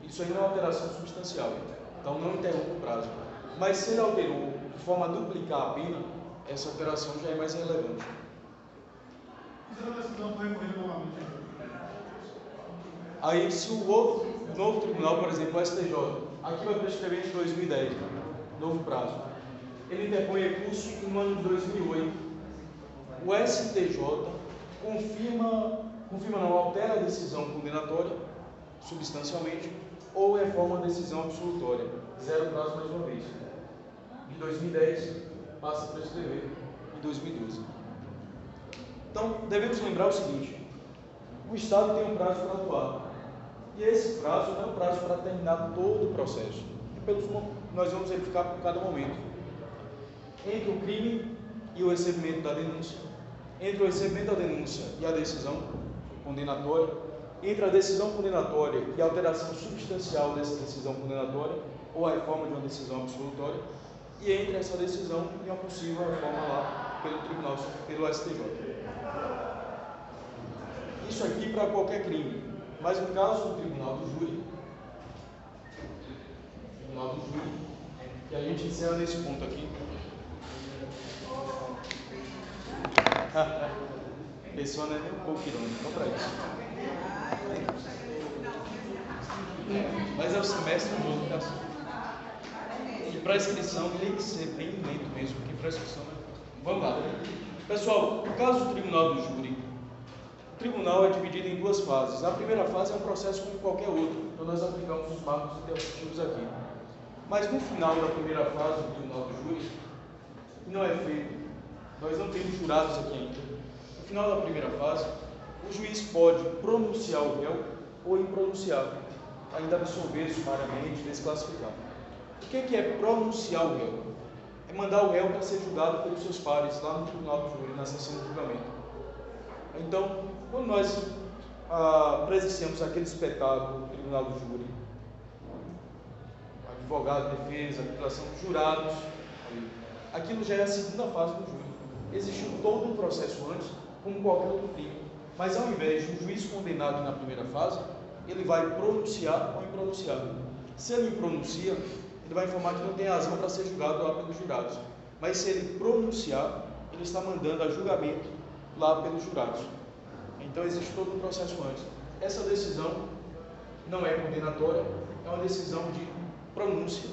isso aí não é uma alteração substancial. Então não interrompe o prazo. Mas se ele alterou de forma a duplicar a pena, essa alteração já é mais relevante. E se a decisão for recorrida novamente? Aí, se o novo tribunal, por exemplo, o STJ, aqui vai prescrever em 2010, novo prazo, ele interpõe recurso no ano de 2008, o STJ altera a decisão condenatória, substancialmente, ou reforma a decisão absolutória, zero prazo mais uma vez. De 2010, passa a prescrever em 2012. Então, devemos lembrar o seguinte: o Estado tem um prazo para atuar, e esse prazo não é um prazo para terminar todo o processo. Nós vamos verificar por cada momento. Entre o crime e o recebimento da denúncia, entre o recebimento da denúncia e a decisão condenatória, entre a decisão condenatória e a alteração substancial dessa decisão condenatória ou a reforma de uma decisão absolutória, e entre essa decisão e uma possível reforma lá pelo STJ. Isso aqui para qualquer crime, mas no caso do tribunal do júri, que a gente encerra nesse ponto aqui. A pessoa não é nem um pouco irônica, então para isso. Mas é o semestre todo, tá? E para inscrição tem que ser bem lento mesmo, porque para inscrição é... Vamos lá. Pessoal, no caso do tribunal do júri, o tribunal é dividido em duas fases. A primeira fase é um processo como qualquer outro, então nós aplicamos os marcos interpretativos aqui. Mas no final da primeira fase do tribunal do júri, que não é feito, nós não temos jurados aqui ainda. No final da primeira fase, o juiz pode pronunciar o réu ou impronunciar, ainda absolver sumariamente, desclassificar. O que é pronunciar o réu? É mandar o réu para ser julgado pelos seus pares lá no tribunal do júri, na sessão de julgamento. Então, quando nós presenciamos aquele espetáculo do tribunal do júri, advogado, defesa, acusação, jurados, aquilo já é a segunda fase do júri. Existiu todo um processo antes, como qualquer outro crime, mas ao invés de um juiz condenado na primeira fase, ele vai pronunciar ou impronunciar. Se ele pronuncia, ele vai informar que não tem razão para ser julgado lá pelos jurados. Mas se ele pronunciar, ele está mandando a julgamento lá pelos jurados. Então existe todo um processo antes. Essa decisão não é condenatória, é uma decisão de pronúncia.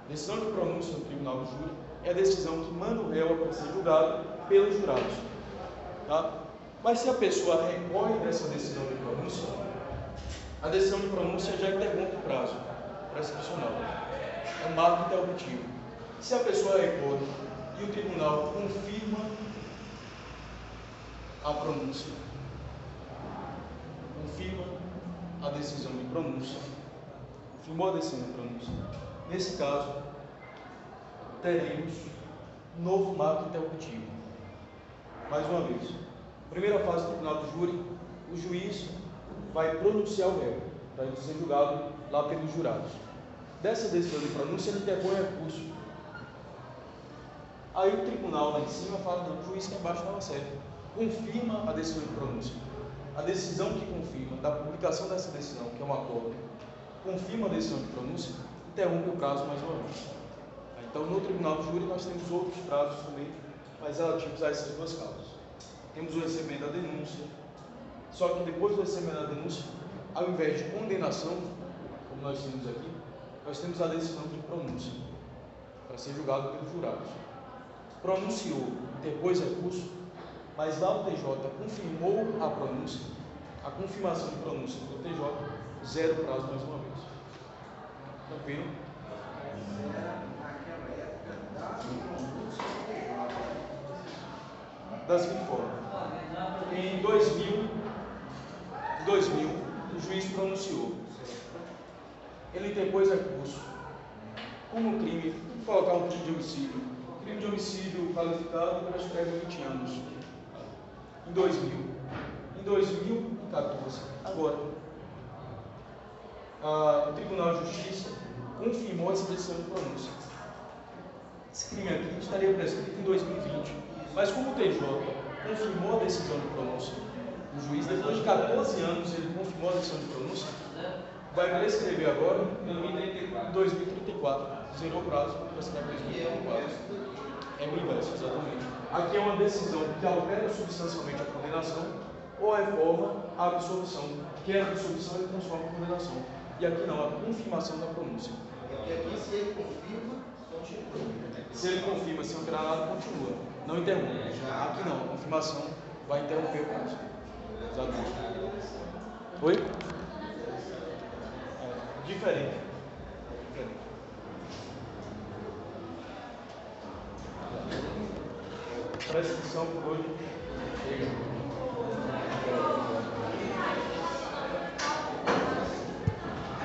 Decisão de pronúncia no tribunal do júri é a decisão que manda o réu para ser julgado pelos jurados. Tá? Mas se a pessoa recorre dessa decisão de pronúncia, a decisão de pronúncia já interrompe o prazo prescricional. É um marco interruptivo. Se a pessoa recorre e o tribunal confirma a pronúncia, confirma a decisão de pronúncia, confirmou a decisão de pronúncia, nesse caso, teremos um novo marco interruptivo. Mais uma vez, primeira fase do tribunal do júri, o juiz vai pronunciar o réu, para ele ser julgado lá pelos jurados. Dessa decisão de pronúncia, ele interpõe recurso. Aí o tribunal lá em cima fala, não, o juiz que embaixo estava certo. Confirma a decisão de pronúncia. A decisão que confirma, da publicação dessa decisão, que é um acordo, confirma a decisão de pronúncia, interrompe o prazo mais uma vez. Então, no tribunal do júri, nós temos outros prazos também, mas relativos a essas duas causas. Temos o recebimento da denúncia, só que depois do recebimento da denúncia, ao invés de condenação, como nós temos aqui, nós temos a decisão de pronúncia, para ser julgado pelos jurados. Pronunciou, interpôs recurso, mas lá o TJ confirmou a pronúncia, a confirmação de pronúncia do TJ, zero prazo mais uma vez. Tranquilo? Da seguinte forma, em 2000, o juiz pronunciou, ele interpôs recurso, como crime, vou colocar um crime de homicídio, crime de homicídio qualificado prescreve 20 anos, em 2000, em 2014, agora, o Tribunal de Justiça confirmou essa decisão de pronúncia. Esse crime aqui estaria prescrito em 2020, mas como o TJ confirmou a decisão de pronúncia, o juiz, depois de 14 anos, ele confirmou a decisão de pronúncia, vai prescrever agora em 2034, zerou o prazo, prescreve em 2034. É o inverso, exatamente. Aqui é uma decisão que altera substancialmente a condenação, ou a reforma a absolvição, que é a absolvição e transforma em condenação. E aqui não, a confirmação da pronúncia. E aqui, se ele confirma, continua. Se ele confirma sem alterar nada, continua. Não interrompe. Aqui não, a confirmação vai interromper o prazo. Exatamente. Oi? Diferente. Prescrição por hoje.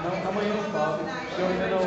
Não, amanhã não falo. Eu ainda não